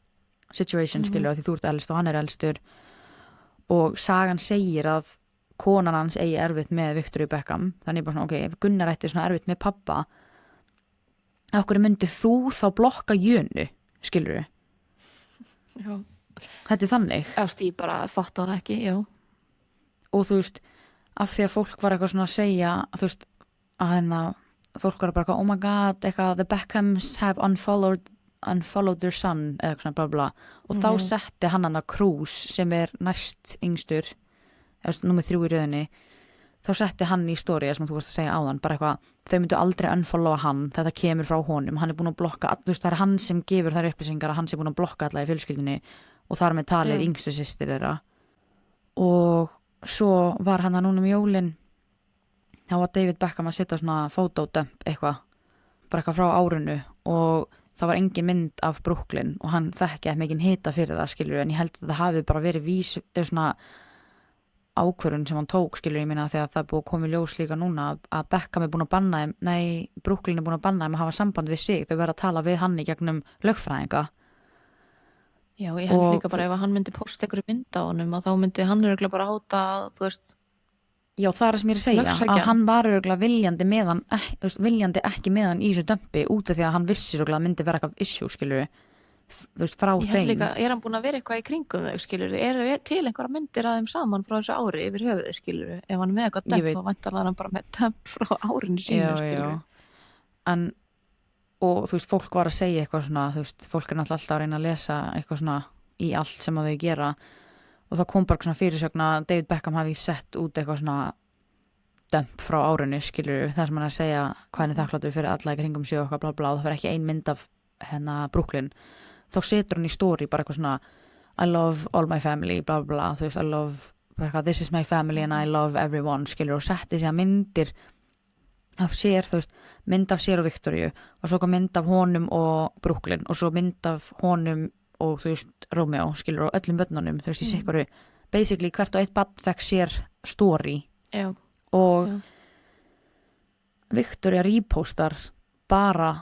situation, skilurðu, því þú ert elst og hann er elstur og sagan segir að konan hans eigi erfitt með Victoria Beckham, þannig bara svona, ok, ef Gunnar ætti svona erfitt með pappa, af hverju myndi þú þá blokka Jönu, skilurðu? Já. Þetta er þannig. Eftir ég bara fatta það ekki, já. Og þú veist, af því að fólk var eitthvað svona að segja, þú veist, að fólk var bara, oh my god, eitthvað, the Beckhams have unfollowed their son, eða eitthvað svona bla bla, og þá setti hann Cruz, sem er næst yngstur, númer 3 í röðinni, þá setti hann í story, sem þú varst að segja áðan, bara eitthvað, þau myndu aldrei unfollowa hann, þetta kemur frá honum, hann er búin að blokka, þú veist, það er hann sem gefur þær upplýsingar að hann sé búin að blokka alla í fjölskyldunni og þar með talið yngstu systir þeirra. Og svo var hann núna jólin, þá var David Beckham að setja svona fótódömp eitthvað, bara eitthvað frá árinu og það var engin mynd af Brooklyn og hann fekk ekki mikinn hita fyrir það, skilur, en ég held að það hafi bara verið svona ákvörðun sem hann tók, skilur, ég minna, þegar það er búið að koma í ljós líka núna að Beckham er búin að banna þeim, Brooklyn er búin að banna þeim að hafa samband við sig, þau verða að tala við hann í gegnum lögfræðinga. Já, ég held líka bara ef hann myndi posta einhverju mynd á honum og þá myndi hann örugglega bara hóta, þú veist. Já, það er það sem ég er að segja, að hann var örugglega viljandi ekki með hann í þessu dömpi út af því að hann vissi örugglega að myndi vera eitthvað issue, skilur, þú veist, frá þeim. Ég held líka, er hann búin að vera eitthvað í kringum þau, skilur, er til einhverja myndir að þeim saman frá þessu ári yfir höfuðu, skilur, ef hann er með eitthvað dömp og væntanlega er hann bara með dömp frá árinu sínu, skilur. En, og þú veist, fólk var að segja eitthvað svona, þú veist, fólk er náttúrulega alltaf að reyna að lesa eitthvað svona í allt sem að þau gera og það kom bara svona fyrirsögn að David Beckham hafi sett út eitthvað svona dömp frá árinu, skilur, það sem hann er að segja hvað hann er þakkláttur fyrir alla í kringum sig og eitthvað bla bla, og það var ekki ein mynd af Brooklyn, þá setur hann í story bara eitthvað svona I love all my family, bla bla, þú veist, I love this is my family and I love everyone, skilur, og setti sér myndir af sér, þú veist, mynd af sér og Victoria og svo kom mynd af honum og Brooklyn og svo mynd af honum og þú veist, Romeo, skilur, og öllum börnunum, þú veist, í sikkaru, basically hvert og eitt barn fekk sér story. Já. Og Victoria repostar bara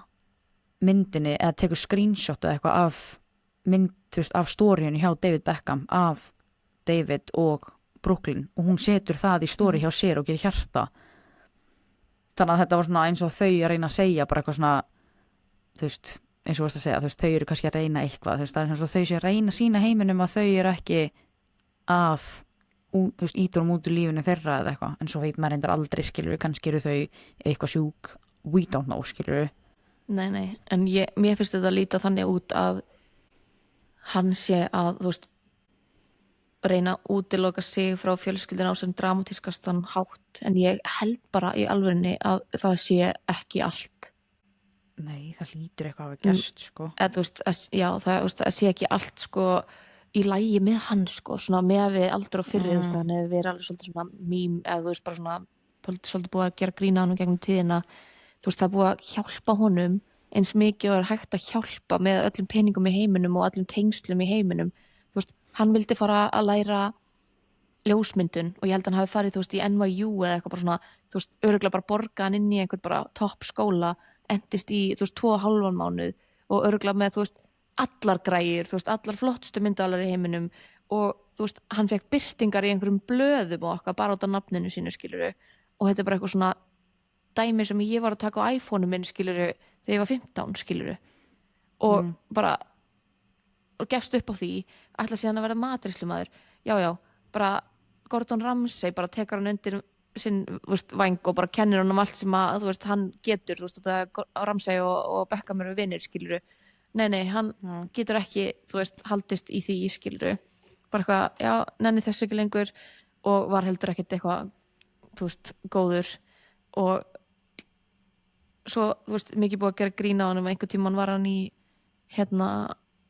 myndinni eða tekur screenshot eða eitthvað af mynd, þú veist, af storyinu hjá David Beckham, af David og Brooklyn og hún setur það í story hjá sér og gerir hjarta. Þannig að þetta var svona eins og þau að reyna að segja bara eitthvað svona, þú veist, eins og þú veist að segja, þú veist, þau eru kannski að reyna eitthvað, þú veist, það er eins og þau sé að reyna sína heiminum að þau eru ekki að, þú veist, ítur út úr lífinu þeirra eða eitthvað, en svo veit maður reyndar aldrei, skilur, kannski eru þau eitthvað sjúk, we don't know, skilur. Nei, en mér finnst þetta að líta þannig út að hann sé að, þú veist, reyna að útiloka sig frá fjölskyldina á sem dramatískastan hátt, en ég held bara í alvörinni að það sé ekki allt. Nei, það hlýtur eitthvað að hafa gerst, sko. Eða, þú veist, það sé ekki allt, sko, í lagi með hann, sko, svona með við aldur og fyrir, þú veist, þannig að við erum alveg svolítið svona mím, eða þú veist, bara svona svolítið búið að gera grína hann gegnum tíðina, þú veist, það er búið að hjálpa honum eins mikið og er hægt að hjálpa með öllum peningum í heiminum og öllum tengslum í heiminum, þú veist, hann vildi fara að læra ljósmyndun og ég held að hann hafi farið, þú veist, í NYU eða eitthvað bara svona, þú veist, örugglega bara borga hann inn í einhvern bara topp skóla, endist í, þú veist, 2,5 mánuð og örugglega með, þú veist, allar græjur, þú veist, allar flottustu myndalar í heiminum og, þú veist, hann fekk birtingar í einhverjum blöðum og okkar bara út af nafninu sínu, skiluru, og þetta er bara eitthvað svona dæmi sem ég var að taka á iPhone-u minn, skiluru, þegar ég var 15, skiluru, og bara og gefst upp á því, ætla síðan að vera matreiðslumaður, já, bara Gordon Ramsay bara tekur hann undir sinn, þú veist, væng og bara kennir hann allt sem að, þú veist, hann getur, þú veist, þetta Ramsay og Beckham eru vinir, skiluru, nei, hann getur ekki, þú veist, haldist í því, skiluru, bara eitthvað, já, nenni þess ekki lengur og var heldur ekkert eitthvað, þú veist, góður og svo, þú veist, mikið búið að gera grína á hann einhvern tímann var hann í,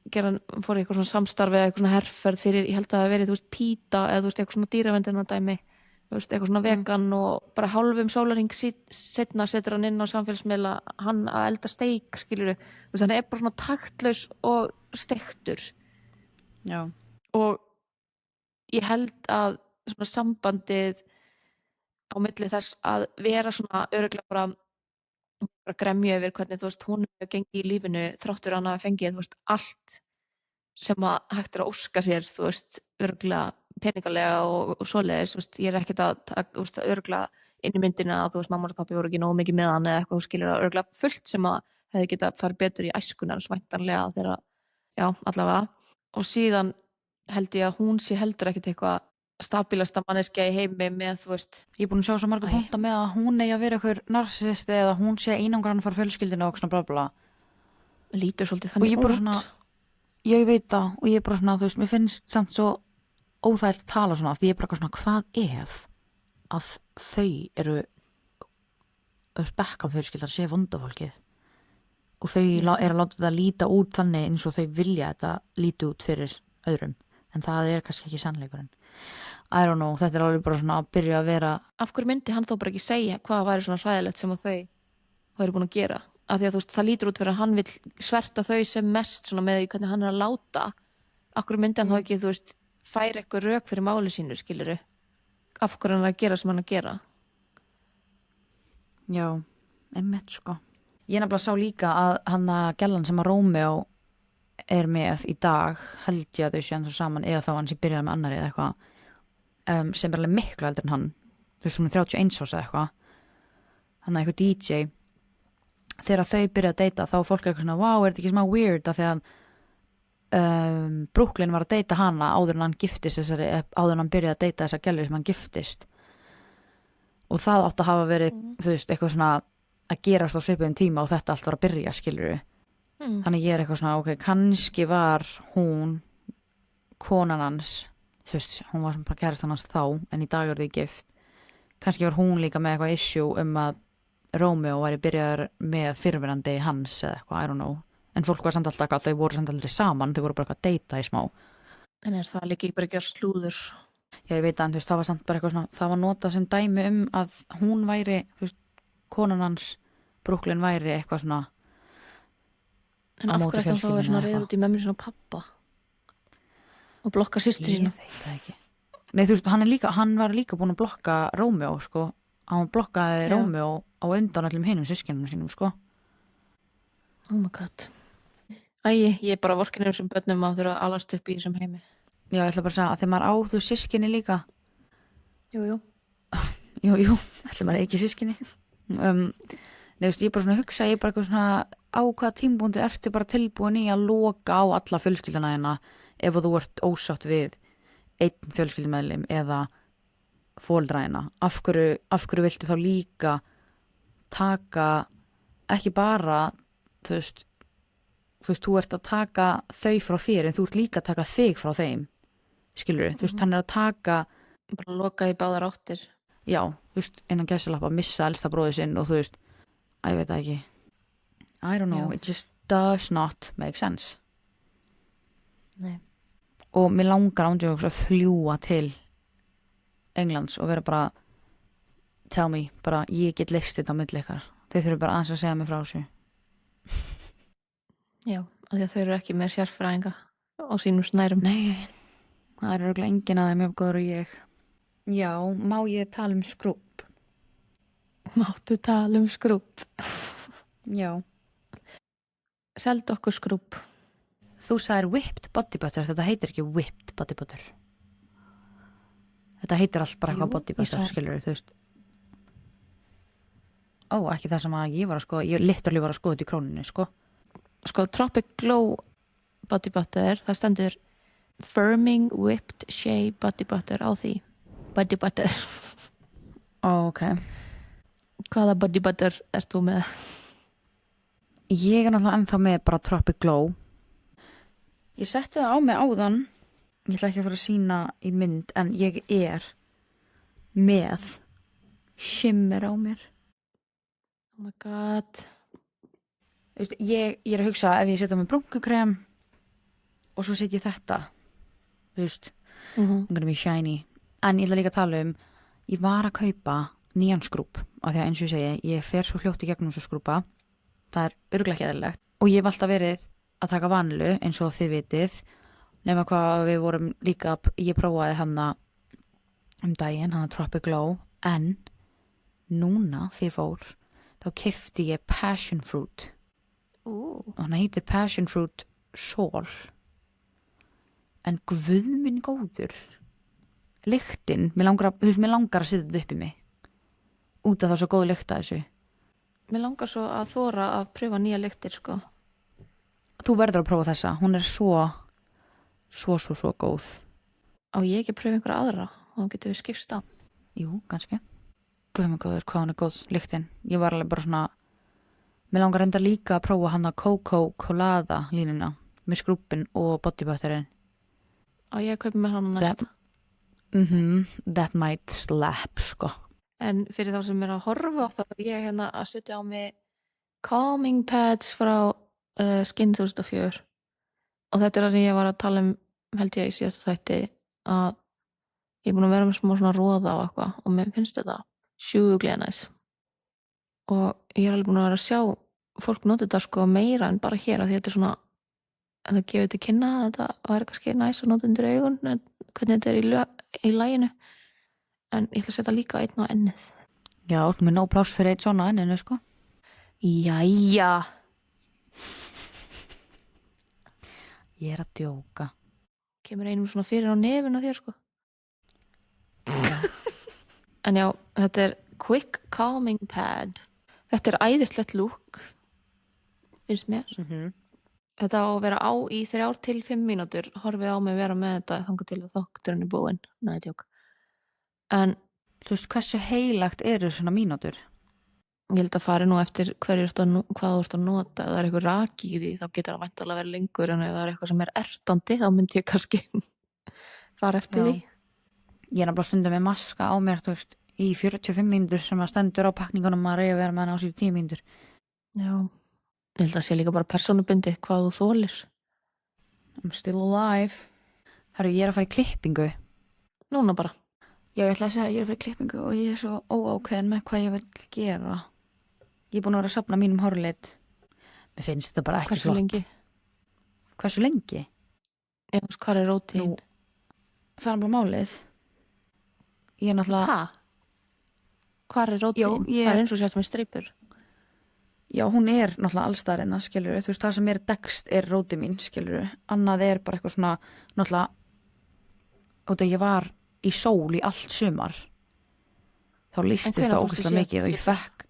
fór í eitthvað svona samstarfi eða eitthvað svona herferð fyrir, ég held að það hafi verið, þú veist, PETA eða þú veist, eitthvað svona dýraverndina dæmi, þú veist, eitthvað svona vegan og bara hálfum sólarhring setna setur hann inn á samfélagsmiðla hann að elda steik, skilur þú veist, hann er bara svona taktlaus og steiktur. Já. Og ég held að svona sambandið á milli þess að vera svona örugglega bara gremju yfir hvernig, þú veist, hún hefur gengið í lífinu þráttur hann að fengið, þú veist, allt sem að hægt er að óska sér, þú veist, örugglega peningalega og svoleiðis, þú veist, ég er ekkert að þú veist, örugglega inn í myndina að, þú veist, mamma og pappi voru ekki nógu mikið með hann eða eitthvað, þú skilur, örugglega fullt sem að hefði getað farið betur í æskunar svæntanlega þegar, já, allavega og síðan held ég að hún sé heldur ekkert eitthvað stabilasta manneskja í heimi með, þú veist, Ég er búin að sjá svo marga punkta með að hún eigi að vera einhver narsist eða hún sé einangran fara fjölskyldinu og svona bla bla. lítur svolítið Og þannig ég bara svona, ég veit það og ég bara svona, þú veist, mér finnst samt svo óþægilt að tala svona, því ég er bara svona, hvað ef að þau eru Beckham fjölskyldan sé vondafólkið og þau eru að láta þetta líta út þannig eins og þau vilja þetta líti út fyrir öðrum, en það er kannski ekki sannleikurinn. I don't know, þetta er alveg bara svona að byrja að vera. Af hverju myndi hann þá bara ekki segja hvað væri svona hræðilegt sem að þau væri búin að gera? Af því að þú veist, það lítur út fyrir að hann vill sverta þau sem mest svona með því hvernig hann er að láta. Af hverju myndi hann þá ekki, þú veist, færa eitthvað rök fyrir máli sínu, skiluru? Af hverju hann er að gera sem hann er að gera? Já, einmitt sko. Ég nefnilega sá líka að hann að gellan sem að Rómeó er með í dag, held ég að þau sé ennþá saman eða þá hann sé byrjað með annari eða eitthvað, sem er alveg miklu heldur en hann, þú veist, hún er 31 ás eða eitthvað, hann er eitthvað DJ. Þegar þau byrja að deyta þá er fólk eitthvað svona, wow, er þetta ekki smá weird að því að Brooklyn var að deyta hana áður en hann giftist áður en hann byrjaði að deyta þessa gellu sem hann giftist og það átti að hafa verið þú veist, eitthvað svona að gerast á svipuðum tíma og þetta allt var að byrja, skilurðu. Þannig ég er eitthvað svona, ok, kannski var hún konan hans, þú veist, hún var bara kærastan hans þá en í dag er þau gift, kannski var hún líka með eitthvað issue að Rómeó væri byrjaður með fyrrverandi hans eða eitthvað, I don't know, en fólk var samt alltaf eitthvað, þau voru samt aldrei saman, þau voru bara eitthvað að deyta í smá. En er það líka bara ekki að slúður? Já, ég veit að, þú veist, það var samt bara eitthvað svona, það var notað sem dæmi að hún væri, þú veist, konan hans Brooklyn væri eitthvað svona. En af hverju ætti hann þá að vera svona reiður út í mömmu sinna og pappa? Og blokka systur sína? Ég veit það ekki. Nei, þú veist, hann var líka búin að blokka Rómeó, sko. Hann blokkaði Rómeó á undan öllum hinum systkinum sínum, sko. Oh my god. Ég er bara vorkinir sem börnum að þurfa að alast upp í þessum heimi. Já, ég ætla bara að segja að þegar maður á þú systkini líka. Jú. Jú, ætla maður ekki systkini. Nei, þú veist, ég er bara svona að hugsa, ég er bara eitthvað svona á hvaða tímbúndi ertu bara tilbúin í að loka á alla fjölskylduna þína ef þú ert ósátt við einn fjölskyldumeðlim eða foreldræðina, af hverju viltu þá líka taka ekki bara þú veist, þú ert að taka þau frá þér en þú ert líka að taka þig frá þeim skilurðu, þú veist, hann er að taka bara loka í báðar áttir. já, þú veist, innan gæsalappa að missa elsta bróði sinn og þú veist, ég veit það ekki I don't know, Já. it just does not make sense Nei. og mér langar ándjóks að fljúa til Englands og vera bara tell me, bara ég get list þetta á milli ykkar, þeir þurfum bara aðeins að segja mig frá þessu Já, af því að þau eru ekki með sérfræðinga á sínum snærum. nei, það eru örugglega enginn að þeim góður og ég já, má ég tala um skrúpp Máttu tala um skrúpp. já, Seldu okkur skrúpp. þú sagðir whipped body butter, þetta heitir ekki whipped body butter þetta heitir allt bara Jú, eitthvað body ég butter, sagði- skilur þú veist ekki það sem að ég var að skoða, ég literally var að skoða þetta í króninni, sko Sko, Tropic Glow body butter, það stendur Firming Whipped Shea body butter á því. Body butter. ok, Hvaða body butter ert þú með? ég er náttúrulega ennþá með bara Tropic Glow ég setti það á mig áðan ég ætla ekki að fara að sína í mynd en ég er með shimmer á mér Oh my god. Þú veist, ég er að hugsa ef ég setja með brúnkukrem og svo setja ég þetta þú veist, I'm gonna be shiny en ég ætla líka að tala um ég var að kaupa nýjan skrúpp af því að eins og ég segi, ég fer svo fljótt í gegnum þessu skrúpa, það er örugglega ekki eðlilegt og ég hef alltaf verið að taka vanlu eins og þið vitið nema hvað við vorum líka ég prófaði hana daginn, hana Tropic Glow en núna því ég fór þá keypti ég passion fruit og hann heitir passion fruit sól en guð minn góður lyktin, mér langar að setja þetta upp í mig út af það svo góð lykt að þessu Mér langar svo að þóra að pröfa nýja lyktir, sko. þú verður að prófa þessa, hún er svo góð Á ég ekki að pröfa einhverja aðra og þá getum við skipst á. jú, kannski guð minn góður, hvað hún er góð lyktin ég var alveg bara svona mér langar enda líka að prófa hana Coco Colada línuna með skrúppin og body butterin Á ég að kaupa með hana næst. that might slap, sko En fyrir þá sem er að horfa þá er ég hérna að setja á mig calming pads frá Skin 2004 og þetta er það sem ég var að tala um held ég í síðasta þætti að ég er búin að vera með smá svona róða á eitthvað og mér finnst þetta sjúklega næs og ég er alveg búin að vera að sjá fólk nota þetta sko meira en bara hér af því þetta er svona en það gefur til kynna að þetta væri kannski næs að nota undir augun en hvernig þetta er í laginu en ég ætla að setja líka einn á ennið. já, þú með nóg pláss fyrir eitt svona enninu, sko Jæja. ég er að djóka Kemur einum svona fyrir á nefinu á þér sko. En já, þetta er Quick Calming Pad. Þetta er æðislegt lúk finnst mér. Þetta á að vera á í 3 til 5 mínútur horfið á mig vera með þetta þangað til að þátturinn er búinn. Nei, djók. En þú veist, hversu heilagt eru svona mínútur ég held að fari nú eftir hvað þú ert að nota ef það er eitthvað raki í því þá getur það væntanlega verið lengur en ef það er eitthvað sem er ertandi þá myndi ég kannski fara eftir Já. því. ég er nefnilega stundum með maska á mér, þú veist í 45 mínútur sem að stendur á pakningunum að reyja vera með hann á síðu 10 mínútur Já. Ég held að sé líka bara persónubundi hvað þú þolir. I'm still alive herru, ég er að fara í klippingu Núna bara. já, ég ætla að segja að ég er að fara í klippingu og ég er svo óákveðin með hvað ég vil gera ég er búin að vera að safna mínum hárlit mér finnst þetta bara ekki Hversu flott lengi? hversu lengi? Ég veist hvað er rótín? Nú, það er bara málið ég er náttúrulega Hvað? Hvað er rótín? Já, ég- Það er eins og sért með streipur. já, hún er náttúrulega allstarina, skilur þú veist, það sem er dext er róti mín, skilur annað er bara eitthvað svona náttúrulega og þegar ég var í sól í allt sumar þá listist hvenær það fórstu ógeðslega síðast mikið og ég klippa? fekk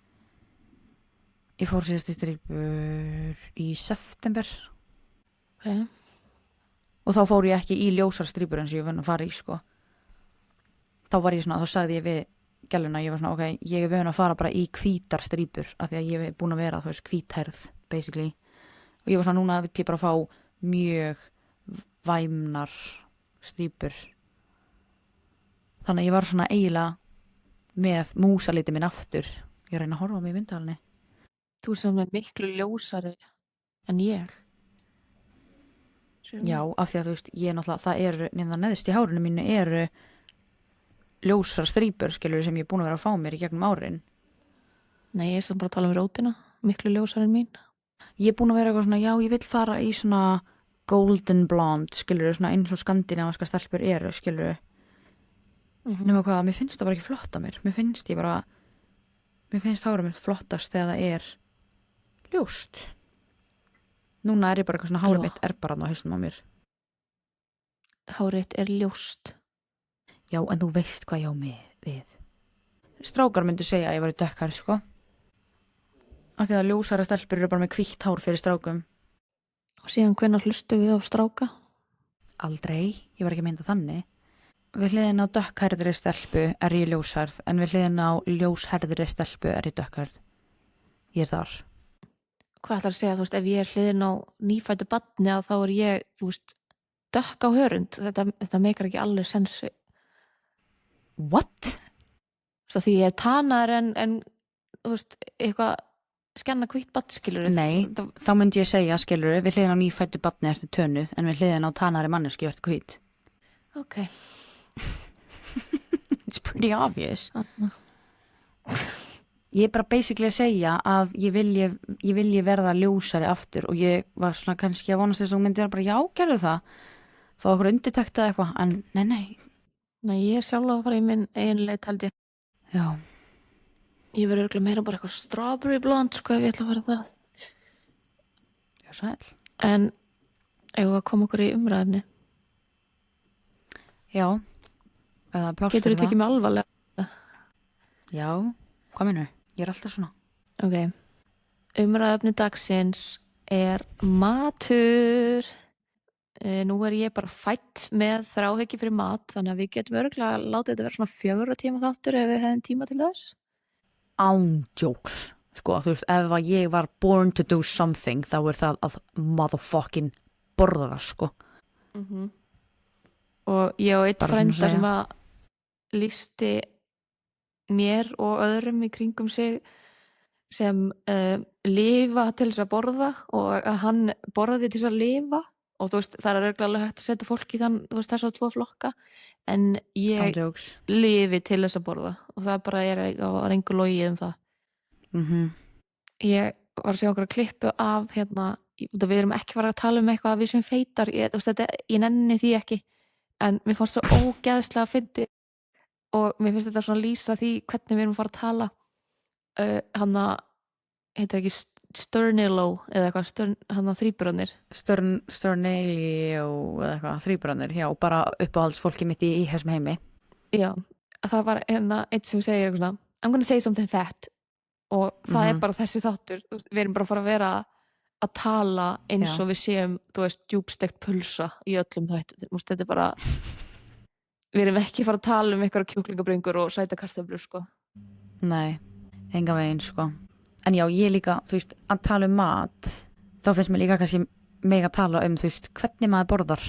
Ég fór síðast í strípur í september Ok. og þá fór ég ekki í ljósar strípur eins og ég vunn að fara í sko. Þá var ég svona, þá sagði ég við gæluna, ég var svona, ok, ég er vun að fara bara í hvítar strípur af því að ég er búin að vera, þú veist, hvítherð basically, og ég var svona, núna vill ég bara fá mjög væmnar strípur, þannig að ég var svona eiginlega með músaliti minn aftur. Ég reyna að horfa á mig í myndahalni. Þú er sem er miklu ljósari en ég. Já, af því að þú veist, ég er náttúrulega, það eru, nefnda neðst í hárinu mínu eru ljósar strípur, skilur, sem ég er búin að vera að fá mér í gegnum árin. Nei, ég er sem bara að tala um rótina. Miklu ljósari en mín. Ég er búin að vera eitthvað svona, já, ég vil fara í svona golden blonde, skilur, svona eins og skandinaviska stelpur eru, skilur. Nefnum hvað, mér finnst það bara ekki flott á mér. Mér finnst hárið mitt flottast þegar það er ljóst. Núna er ég bara eitthvað svona, hárið mitt er bara á hausnum á mér. Hárið er ljóst. Já, en þú veist hvað ég á mig við. Strákar myndu segja að ég var í dökkhær, sko. Af því að ljósara stelpur eru bara með hvítt hár fyrir strákum. Og síðan hvenær hlustu við á stráka? Aldrei, ég var ekki að mynda þannig. Við hliðin á dökkhærðri stelpu er ég ljósærð, en við hliðin á ljóshærðri stelpu er ég dökkhærð. Ég er þar. Hvað ætlar að segja, þú veist, ef ég er hliðin á nýfættu barni að þá er ég, þú veist, dökk á hörund. Þetta meikar ekki alveg sensi. What? Svo því ég er tanaður en þú veist, eitthvað skenna hvítt barn, skilur. Nei, þá myndi ég segja, skilur, við hliðin á nýfættu barni ertu tönuð, en við hliðin á tanari manneski ertu hvít. Ok. It's pretty obvious. Ég er bara basically að segja að ég vilji verða ljósari aftur og ég var svona kannski að vonast þess að hún myndi vera bara, já, gerðu það. Fá okkur undirtekta eitthvað, en nei. Nei, ég er sjálf að fara í minn eiginleit, held ég. Já. Ég verður örugglega meira bara eitthvað strawberry blonde, sko, ef ég ætla að fara það. Já, sæl. En ef við koma okkur í umræðefni. Já. Eða pláss Getur fyrir þú tekið mig alvarlega? Já, hvað meinarðu? Ég er alltaf svona. Ok. Umræðefni dagsins er matur. Nú er ég bara fædd með þráhyggju fyrir mat, þannig að við getum örugglega látið þetta vera svona 4 tíma þáttur ef við hefðum tíma til þess. Ándjóks. Sko, þú veist, ef að ég var born to do something, þá er það að motherfucking borða það, sko. Og ég og einn Bara frænda svona að sem að lýsti mér og öðrum í kringum sig sem lifa til þess að borða og að hann borði til þess að lifa og þú veist, það er örugglega alveg hægt að setja fólk í þann, þú veist, þessar 2 flokka en ég Ándjóks. lifi til þess að borða og það bara var engu logið um það. Ég var að sjá okkur að klippu af hérna, við erum ekki fara að tala um eitthvað að við sem feitar, ég nenni því ekki en mér fannst svo ógeðslega að fyndi og mér finnst þetta svona lýsa því hvernig við erum að fara að tala hann að heitir ekki Sternilo eða eitthvað, hann að þríburarnir Sternilio eða eitthvað, þríburarnir, já, bara uppáhaldsfólki mitt í þessum heimi. Já, það var eitt sem segir eitthvað svona, I'm gonna say something fat og það er bara þessi þáttur, við erum bara að fara að vera að tala eins og við séum, þú veist, djúbstekt pulsa í öllum þetta er bara við erum ekki að fara að tala um eitthvað kjúklingabringur og sæta kartöflur, sko. Nei, engan veginn, sko. En já, ég líka, þú veist, að tala um mat, þá finnst mér líka kannski mega að tala um, þú veist, hvernig maður borðar.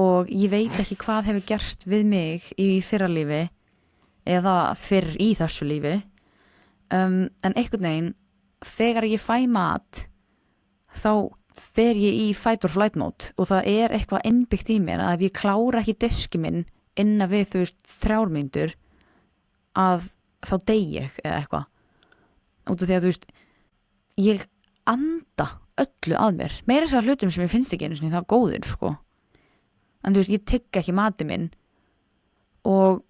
Og ég veit ekki hvað hefur gerst við mig í fyrralífi eða fyrr í þessu lífi. En einhvern veginn, þegar ég fæ mat, þá fer ég í fight or flight mode og það er eitthvað innbyggt í mér að ef ég klára ekki diski minn innan við, þú veist, 3 mínútur að þá dey ég eða eitthvað. Út af því að, þú veist, ég anda öllu að mér. Meira þessar hlutum sem ég finnst ekki einu sinni það góðir, sko. En þú veist, ég tygg ekki matinn minn og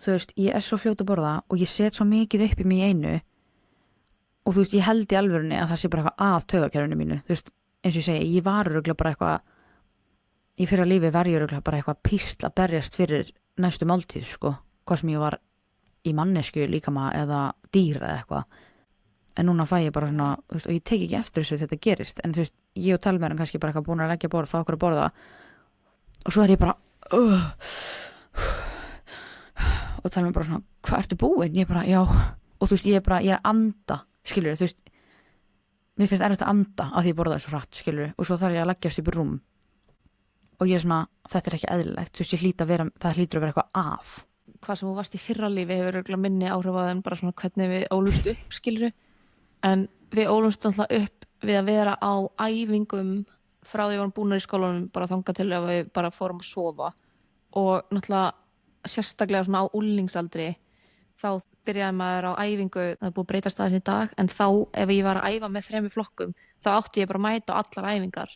þú veist, ég er svo fljót að borða og ég set svo mikið upp í mig í einu og þú veist, ég held í alvörunni að það sé bara eitthvað að taugakerfinu mínu. Þú veist, eins og ég segi, ég var örugglega bara eitthvað í fyrra lífi var ég örugglega bara eitthvað písl að berjast fyrir næstu máltíð, sko. Hvað sem ég var í mannesku líkama eða dýr eða eitthvað. en núna fæ ég bara svona, þú veist, og ég tek ekki eftir þessu þegar þetta gerist, en þú veist, ég og talmærin kannski bara eitthvað búin að leggja borð, fá okkur að borða og svo ég bara og talmærin bara svona, hvað ertu búin? Ég bara, já, og þú veist, ég er að anda, skilur, þú veist mér finnst erfitt að anda að því ég borða þessu hratt, skilur, og svo þarf ég að leggjast upp í rúm og ég er svona, þetta er ekki eðlilegt, þú veist, það hlýtur að vera eitthvað af. Hvað sem þú varst í fyrra lífi hefur örugglega minni áhrif á það en bara svona hvernig við ólumst upp, skilurðu. En við ólumst alltaf upp við að vera á æfingum frá því við vorum búnar í skólanum bara þangað til að við bara fórum að sofa. Og náttúrulega sérstaklega svona á úlningsaldri þá byrjaði maður á æfingu, það er búið að breytast aðeins í dag, en þá ef ég var að æfa með 3 flokkum þá átti ég bara að mæta á allar æfingar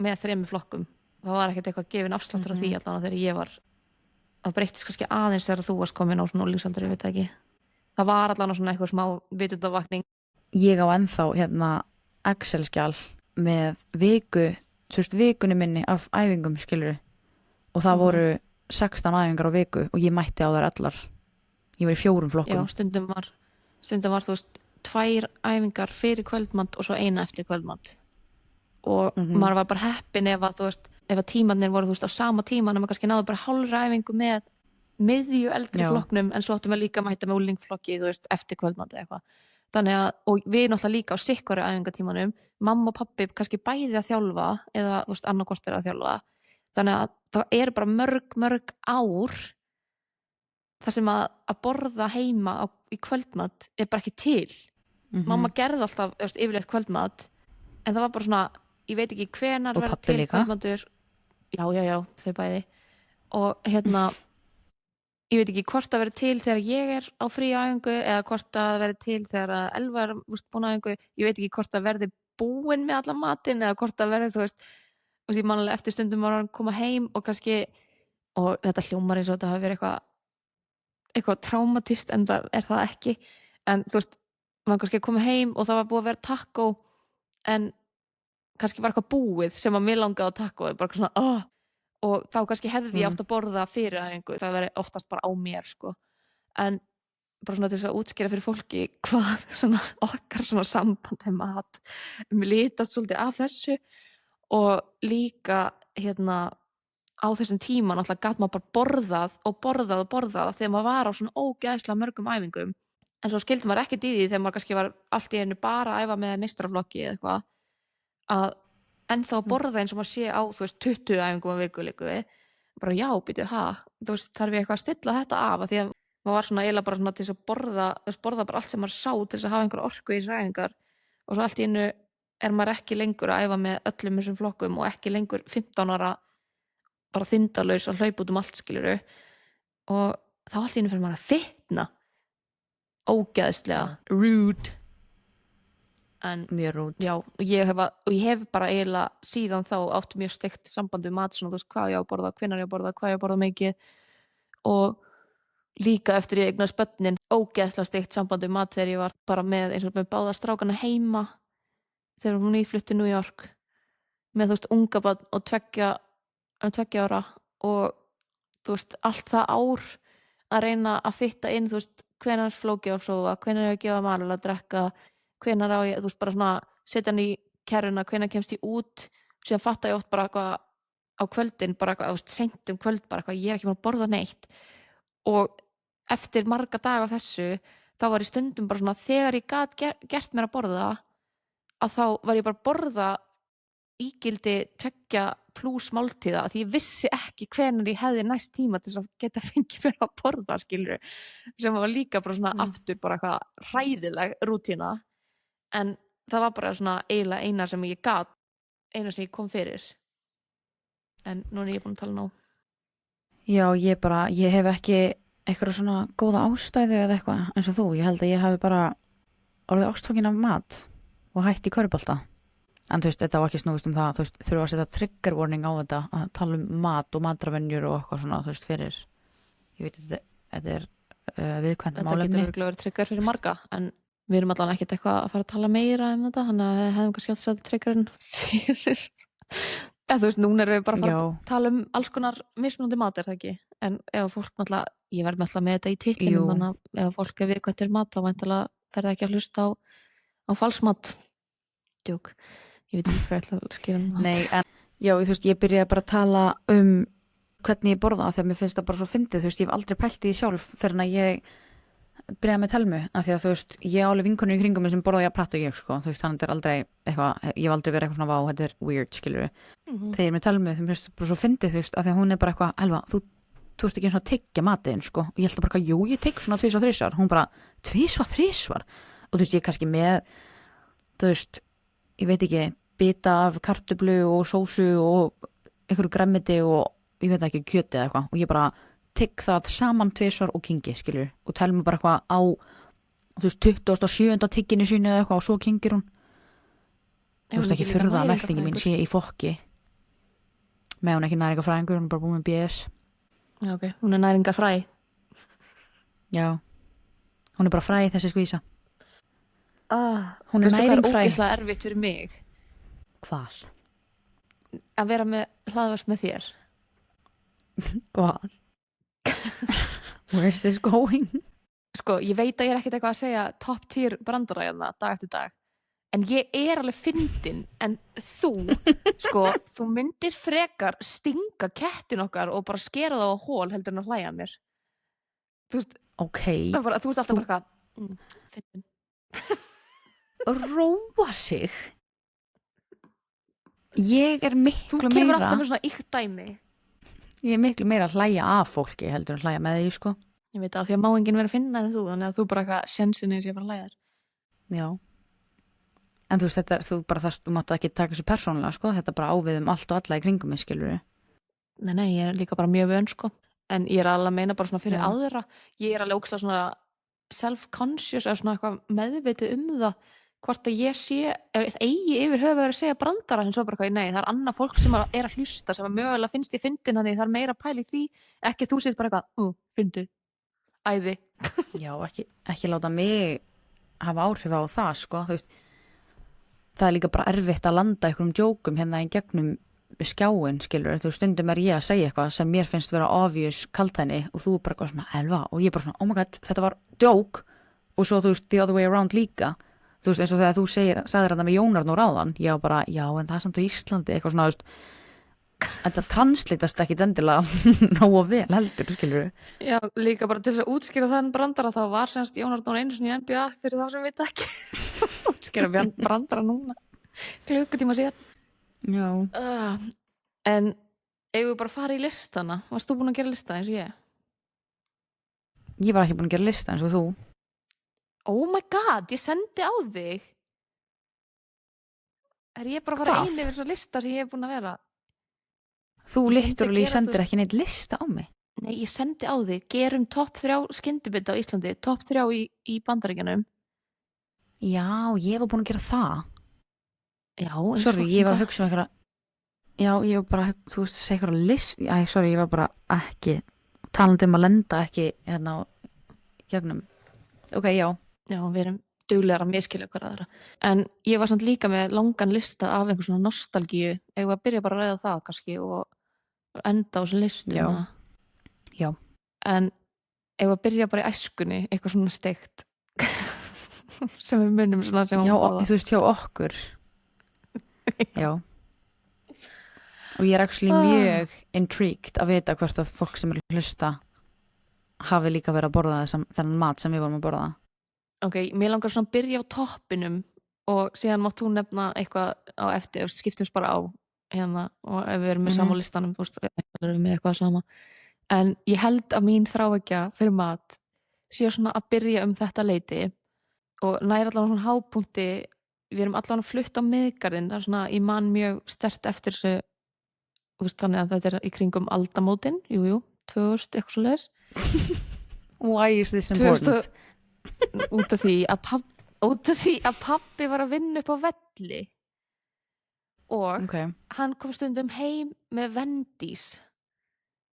með 3 flokkum. Það var ekkert eitthvað gefin afsláttur af því allan þegar ég var. Það breyttist kannski aðeins þegar þú varst komin á svona úlingsaldur, ég veit ekki. Það var allan svona eitthvað smá vitundavakning. Ég á ennþá Excel-skjal með viku, þú veist, vikunni minni af æfingum, skilur, og það voru 16 æfingar á viku og ég mætti á þær allar. Ég var í 4 flokkum. Já, stundum var þú veist 2 æfingar fyrir kvöldmat og svo 1 eftir kvöldmat. Og maður var bara heppin ef að þú veist ef að tímarnir voru, þú veist, á sama tíma en maður kannski náðu bara hálfri æfingu með miðju eldri flokknum en svo áttum við líka að mæta með úlingflokki, þú veist, eftir kvöldmati eitthvað. Þannig að, og við náttúrulega líka á sikkori æfingatímanum, mamma og pappi kannski bæði að þjálfa eða, þú veist, annarkvort að þjálfa. Þannig að það er bara mörg ár þar sem að borða heima í kvöldmat er bara ekki til. Mamma gerði alltaf, þú veist, yfirleitt kvöldmat en það var bara svona, ég veit ekki hvenar verður til kvöldmatur. Já, þau bæði. Og ég veit ekki hvort það verður til þegar ég er á frí æfingu eða hvort það verður til þegar Elva er búin á æfingu. Ég veit ekki hvort það verður búin með allan matinn eða hvort það verður, þú veist, ég manlega eftir stundum var að koma heim og kannski, og þetta hljómar eins og þetta hafi verið eitthvað traumatist en það er það ekki. En þú veist, maður kannski koma heim og það var búið að vera taco en kannski var eitthvað búið sem að mér langaði á taco bara svona, og þá kannski hefði ég átt að borða fyrir æfingu, það veri oftast bara á mér, sko, en bara svona til þess að útskýra fyrir fólki hvað svona okkar svona sambandi mat litast svolítið af þessu og líka á þessum tíma náttúrulega gat maður bara borðað þegar maður var á svona ógeðslega mörgum æfingum, en svo skildi maður ekkert í því þegar maður kannski var allt í einu bara að æfa með meistaraflokki eða eitthvað að ennþá að borða eins og maður sé á, þú veist, 20 æfingum á viku líku við, bara já, býtu, þú veist, þarf ég eitthvað að stilla þetta af að því að maður var svona eiginlega bara svona til þess að borða bara allt sem maður sá til þess að hafa einhver orku í þessar æfingar og svo allt í einu er maður ekki lengur að æfa með öllum þessum flokkum og ekki lengur 15 ára bara þindalaus að hlaupa út allt, skiluru, og þá allt í einu fyrir maður að fitna ógeðslega rude. En mjög rúd. Já, ég hef bara eiginlega síðan þá átt mjög steikt samband við mat, svona, þú veist, hvað ég á að borða, hvenær ég á að borða, hvað ég á að borða mikið og líka eftir ég eignast börnin ógeðslega steikt samband við mat þegar ég var bara með eins og með báða strákana heima þegar hún nýflutti New York með, þú veist, unga barn og 2 ára og þú veist, allt það ár að reyna að fitta inn, þú veist, hvenær flóki á að sofa, hvenær ég að gefa Malala að drekka, hvenær á ég, þú veist, bara svona setja hann í kerruna, hvenær kemst ég út, síðan fatta ég oft bara eitthvað á kvöldin, bara eitthvað, þú veist, seint kvöld bara eitthvað, ég er ekki búin að borða neitt og eftir marga daga af þessu, þá var ég stundum bara svona, þegar ég gat gert mér að borða að þá var ég bara að borða ígildi 2+ máltíða því ég vissi ekki hvenær ég hefði næst tíma til þess að geta fengið mér að borða, skilur, sem var líka bara svona aftur bara eitthvað hræðileg rútína, en það var bara svona eiginlega eina sem ég kom fyrir, en nú er ég búin að tala nóg. Já, ég hef ekki eitthvað svona góða ástæðu eða eitthvað eins og þú, ég held að ég hafi bara orðið ástfangin af mat og hætt í körfubolta. En þú veist, þetta var ekki snúist það, þú veist, þurfa að setja trigger warning á þetta, að tala mat og matravenjur og eitthvað svona, þú veist, fyrir, ég veit, þetta er viðkvæmt málefni. Þetta getur verið trigger fyrir marga, en við erum allan ekkert eitthvað að fara að tala meira þetta, þannig að við hefum kannski átt að setja triggerinn fyrir. Þú veist, núna erum við bara að fara að tala alls konar mismunandi mat, það ekki? En ef fólk náttúrulega, ég verð með þetta í titlinum, þannig að ef fólk er viðkvæmt fyrir mat, þá væntanlega fer það ekki að hlusta á á falsmat djók, ég veit ekki hvað ég ætla að skýra mat. Nei, en já, þú veist, ég byrjaði bara að tala hvernig ég borða þegar mér finnst það bara svo fyndið, þú veist, ég hef aldrei pælt í því sjálf fyrir en að ég byrjaði með Telmu, af því að þú veist, ég á alveg vinkonur í kringum mig sem borða ég að pratta og ég, sko, þú veist, þannig er aldrei eitthvað, ég hef aldrei verið eitthvað svona vá, þetta er weird, skilur við, þegar ég er með Telmu, þeim finnst bara svo fyndið, þú veist, af því að hún er bara eitthvað, Elva, þú ert ekki eins og að tyggja matinn, sko, og ég held bara, jú, ég tygg svona 2 og 3, hún bara, 2 og 3, og þú veist, ég kannski með, þú veist, ég veit ekki, bita af kartöflu og sósu og einhverju gremmiti og ég veit ekki kjöti eða eitthvað og ég bara tygg það saman 2 og kingi, skilur, og Telma bara eitthvað á, þú veist, 27. tygginu sínu eða eitthvað og svo kingir hún. Þú veist, ekki furða að meltingi mín sé í fokki. Með hún ekki næringafræðingur, hún er bara búin með BS. Já, ok, hún er næringarfræ. Já, hún er bara fræ þessi skvísa. Hún er næringafræ. Veistu hvað er næringfræ. ógeðslega erfitt fyrir mig? Hvað? Að vera með hlaðvart með þér. Hvað? Where's this going? Sko, ég veit að ég er ekkert eitthvað að segja top tier brandara hérna dag eftir dag. En ég er alveg fyndin, en þú, sko, þú myndir frekar stinga kettin okkar og bara skera það á hól heldur en að hlæja að mér. Þú veist, Ok, bara, þú veist alltaf bara eitthvað, fyndin. róa sig. Ég er Þú miklu kemur meira alltaf með svona ykt dæmi. Ég er miklu meira að hlæja af fólki heldur en að hlæja með því, sko. Ég veit að því að má enginn vera að finna en þú, þannig að þú bara eitthvað sjensin er sér bara að hlæja þér. Já. En þú veist, þetta, þú mátt ekki taka þessu persónulega, sko. Þetta bara ávið allt og alla í kringum mig, skilur við. Nei, ég er líka bara mjög vön, sko. En ég er alveg að meina bara svona fyrir Já. aðra. Ég er alveg ógeðslega svona self-conscious eða svona eitthvað meðvitið það hvort að ég sé, eigi yfir höfu að segja brandara, en svo bara eitthvað, nei, það er annað fólk sem er að hlusta, sem að mögulega finnst í fyndin, þannig það er meira pæli því, ekki þú sétt bara eitthvað, fyndið, æði. Já, ekki láta mig hafa áhrif á það, sko. Þú veist, það er líka bara erfitt að landa einhverjum djókum hérna í gegnum skjáin, skilur. Þú stundum er ég að segja eitthvað sem mér finnst vera obvious kaltæni og þú bara eitthvað svona, Elva, og ég bara svona, oh my god, þetta var djók og svo þú veist, the other way around líka. Þú veist, eins og þegar þú sagðir þetta með Jón Arnór áðan, ég var bara, já, en það er samt á Íslandi, eitthvað svona, þú veist, en það translitast ekki endilega nógu vel heldur, skilur við. Já, líka bara til þess að útskýra þann brandara, þá var semst Jón Arnór einu sinni í NBA fyrir þá sem veit ekki. Útskýra brandara núna, klukkutíma síðan. Já. En eigum við bara að fara í listana? Varst þú búin að gera lista eins og ég? Ég var ekki búin að gera lista eins og þú. Oh my god, ég sendi á þig. Er ég bara að fara Hvað? einu yfir þessa lista sem ég hef búin að vera? Þú Ég sendi literally gera, sendir þú- ekki neitt lista á mig. Nei, ég sendi á þig. Gerum topp 3 skyndibita á Íslandi, topp 3 í Bandaríkjunum. Já, ég var búin að gera það. Já, eins Sorry, og ég var að gott. hugsa um eitthvað. Já, ég var bara, þú veist, segja eitthvað list. Æ, sorry, ég var bara ekki talandi að lenda ekki hérna á gegnum. Ok, já. Já, við erum duglegar að miskilja hver aðra. En ég var samt líka með langan lista af einhver svona nostalgíu. Eigum við að byrja bara að ræða það kannski og enda á þessu listu. Já. Já. En eigum við að byrja bara í æskunni, eitthvað svona steikt sem við munum svona sem Já, hún þú veist, hjá okkur. Já. Og ég er actually mjög intrigued að vita hvort að fólk sem er að hlusta hafi líka verið að borða þennan mat sem við vorum að borða. Ok, mér langar svona að byrja á toppinum og síðan mátt þú nefna eitthvað á eftir, skiptumst bara á hérna og ef við erum með sama á listanum, þú veist, erum við með eitthvað sama. En ég held að mín þráhyggja fyrir mat sé svona að byrja þetta leyti og næri allan svona hápunkti, við erum allan að flutta á miðgarinn, það er svona, ég man mjög sterkt eftir þessu, þú veist, þannig að þetta er í kringum aldamótin, 2000, eitthvað svo leiðis. Why is this important? Út af því að pabbi var að vinna upp á velli og Ok. hann kom stundum heim með Vendís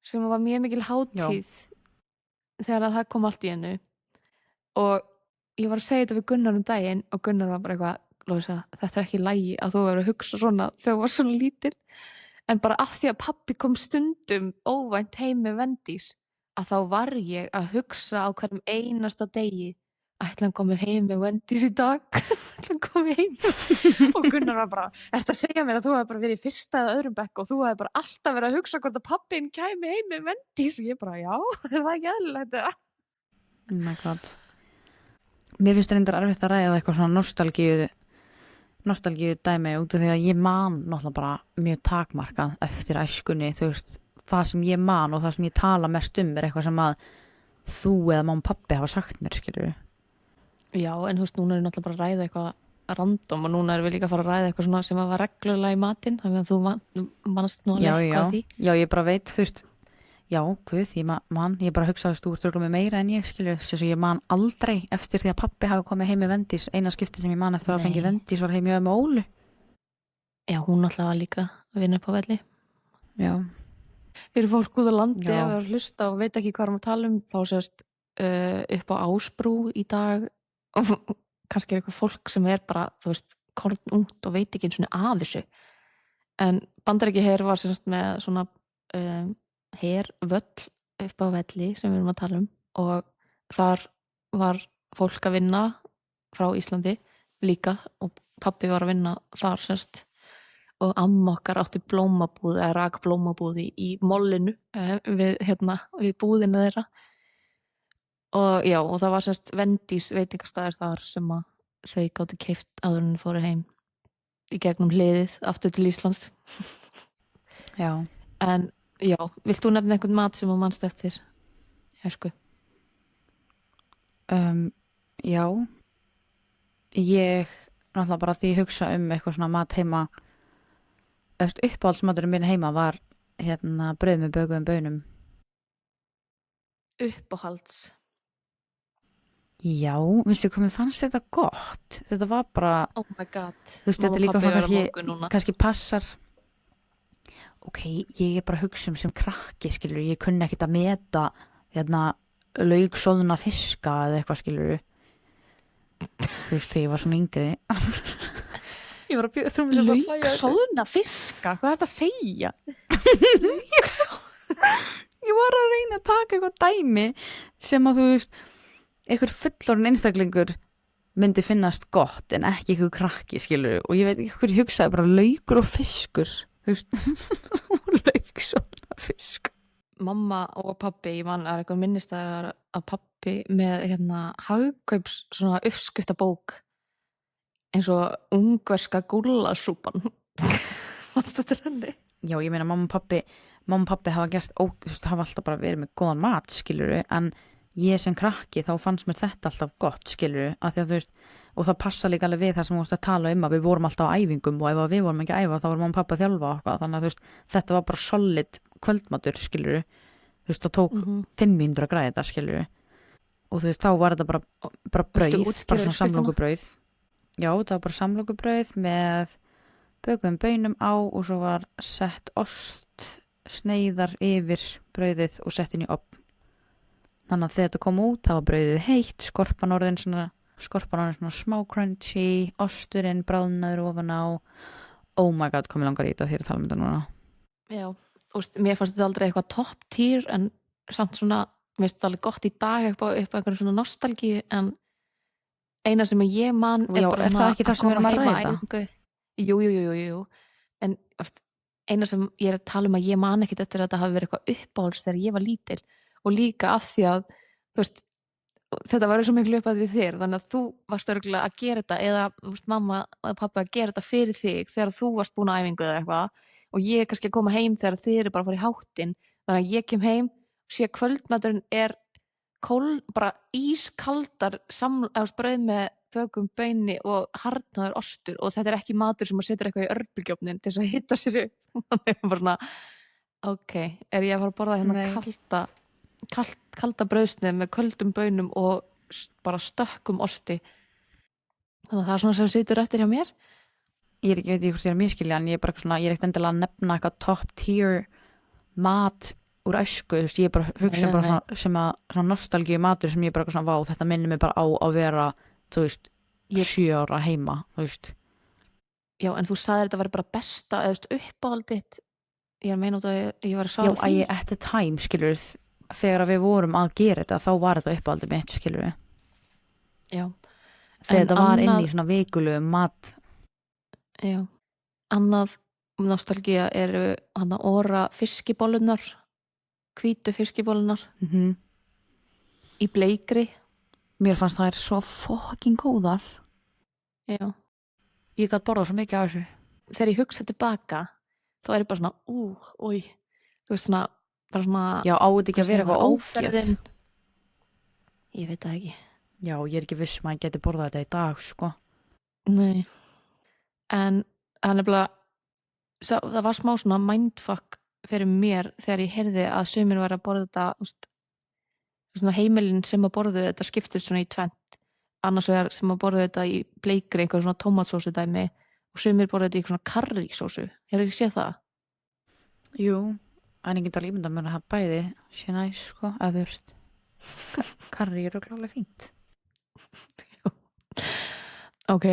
sem var mjög mikil hátíð þegar að það kom allt í hennu og ég var að segja þetta við Gunnar um daginn og Gunnar var bara eitthvað, Lóisa, þetta er ekki í lagi að þú verður að hugsa svona þegar þú var svona lítil en bara af því að pabbi kom stundum óvænt heim með Vendís að þá var ég að hugsa á hverjum einasta degi ætla hann komið heim með Wendy's í dag ætla hann komið heim og Gunnar var bara, ertu að segja mér að þú hefði bara verið í fyrsta eða öðrum bekk og þú hefði bara alltaf verið að hugsa hvort að pappin kæmi heim með Wendy's og ég bara, já, er það ekki eðlilegt eða? Oh my god. Mér finnst reyndar erfitt að ræða eitthvað svona nostalgíu dæmi út af því að ég man náttúrulega bara mjög takmarkað eftir æskunni, þú veist, það sem ég man og það sem ég tala mest er eitthvað sem að þú eða mamma og pabbi hafa sagt mér, skilur. Já, en þú veist, núna er náttúrulega bara að ræða eitthvað random og núna erum við líka að fara að ræða eitthvað svona sem að var reglulega í matinn, þannig að þú manst nú alveg eitthvað því. Já, ég bara veit, þú veist, já, guð, ég bara hugsa að þú ert örugglega með meira en ég, skilur, þess að ég man aldrei eftir því að pabbi hafi komið heim með Wendy's, eina skipti sem ég man eftir að fengi Wendy's var heim með Ólu. Já, hún náttúrulega var líka að vinna upp á velli. Já. Fyrir fólk út á landi Já. ef það hlusta og veit ekki hvað erum að tala um, þá sést upp á Ásbrú í dag og kannski er eitthvað fólk sem er bara, þú veist, kornungt og veit ekki eins og af þessu. En Bandaríkjaher var sérst með svona hervöll upp á velli sem við erum að tala um og þar var fólk að vinna frá Íslandi líka og pabbi var að vinna þar sérst og amma okkar átti blómabúð eða rak blómabúð í mollinu við búðina þeirra og já, og það var sérst Wendy's veitingastæðir þar sem að þau gátu keypt áður en fóru heim í gegnum hliðið aftur til Íslands. Já. En já, vilt þú nefna einhvern mat sem þú manst eftir? Hersku. Já. Ég náttúrulega bara því hugsa eitthvað svona mat heima. Uppáhaldsmaturinn minn heima var brauð með bökuðum baunum. Uppáhalds? Já, veistu hvað mér fannst þetta gott? Þetta var bara, oh my god, þú veist, þetta er líka svona kannski passar. Ok, ég er bara að hugsa sem krakki, skilur, ég kunni ekkert að meta lauksoðna fiska eða eitthvað, skilur. Þú veist, þegar ég var svona yngri. Ég var að bíða þú mér lauksoðna fiska, hvað er þetta að segja? Ég var að reyna að taka eitthvað dæmi sem að þú veist einhver fullorðin einstaklingur myndi finnast gott en ekki einhver krakki, skilur, og ég veit ekki hvað ég hugsaði, bara laukur og fiskur, þú veist, lauksóna fisk. Mamma og pabbi, ég man er eitthvað minnistæðar að pabbi með hagkaups svona uppskriftabók eins og ungverska gúllasúpan. Fannst þetta henni? Já, ég meina mamma og pabbi hafa gert, þú veist, hafa alltaf bara verið með góðan mat, skilur, en ég sem krakki þá fannst mér þetta alltaf gott, skilur, af því að þú veist, og það passa líka alveg við það sem við varst að tala að við vorum alltaf á æfingum og ef við vorum ekki að æfa þá vorum mamma og pappa að þjálfa okkur, þannig að þú veist, þetta var bara solid kvöldmatur, skilur, þú veist, það tók 500 að græða þetta, skilur, og þú veist, þá var þetta bara brauð, bara svona samlokubrauð. Já, það var bara samlokubrauð með bökuðum baunum á og svo var sett ost sneiðar yfir brauðið og sett inn í ofn. Þannig að þegar þetta kom út, það var brauðið heitt, skorpan orðin svona smá crunchy, osturinn bráðnaður ofan á. Oh my god, komið langar í þetta þegar ég tala um þetta núna. Já, þú veist, mér fannst þetta aldrei eitthvað top tier, en samt svona, mér finnst þetta alveg gott í dag upp á einhverjum svona nostalgíu, en eina sem ég man já, bara er það ekki það sem við erum að ræða? Jú, en eina sem ég er að tala um að ég man ekkit eftir að þetta hafi verið eitthvað uppáhalds þegar ég var lítil og líka af því að þú veist, þetta var svo miklu upp að því þér, þannig að þú varst örugglega að gera þetta eða veist, mamma og pappa að gera þetta fyrir þig þegar þú varst búin á æfingu eða eitthvað og ég kannski að koma heim þegar þið eru bara að fara í háttinn, þannig að ég kem heim sé að kvöldmaturinn er bara ískaldar brauð með bökum bauni og harðnaður ostur og þetta er ekki matur sem maður setur eitthvað í örbulgjófnin til þess að hitta sér upp þannig að bara svona ok, er ég að fara að borða hérna kalda brauðsnið með köldum baunum og bara stökkum osti, þannig að það er svona sem situr eftir hjá mér. Ég veit ekki hvort ég er að miskilja en ég er ekkert endilega að nefna eitthvað top tier mat úr æsku, þú veist, ég er bara hugsa bara svona, sem að svona nostalgíu matur sem ég bara svona, vá, þetta minnir mig bara á að vera, þú veist, 7 ára heima, þú veist. Já, en þú sagðir þetta væri bara besta, eða þú veist, uppáhaldið, ég er að meina út að ég var að Já, að ég at the time, skilur, þegar við vorum að gera þetta, þá var þetta uppáhaldið mitt, skilur. Já. þegar En þetta var inn í annað- svona vikulegu mat. Já. Annað nostalgía eru hana óra fiskibóllunar, hvítu fiskibóllunar í bleikri. Mér fannst það svo fucking góðar. Já. Ég gat borðað svo mikið af þessu. Þegar ég hugsa tilbaka, þá er ég bara svona, új, þú veist svona, bara svona, Já, á þetta ekki að vera eitthvað áferðin. ógeð. Ég veit það ekki. Já, ég er ekki viss að ég geti borðað þetta í dag, sko. Nei. En það nefnilega, það var smá svona mindfuck fyrir mér þegar ég heyrði að sumir var að borða þetta, þú veist, svona heimilin sem að borðu þetta skiptist svona í tvennt. Annars vegar sem að borðu þetta í bleikri, einhver svona tómatsósu dæmi, og sumir borðu þetta í svona karrísósu. Hefur ekki séð það? Jú, en ég get alveg ímyndað mér að hafa bæði sé næs, sko, að þú veist. Karri eru klálega fínt. Ok,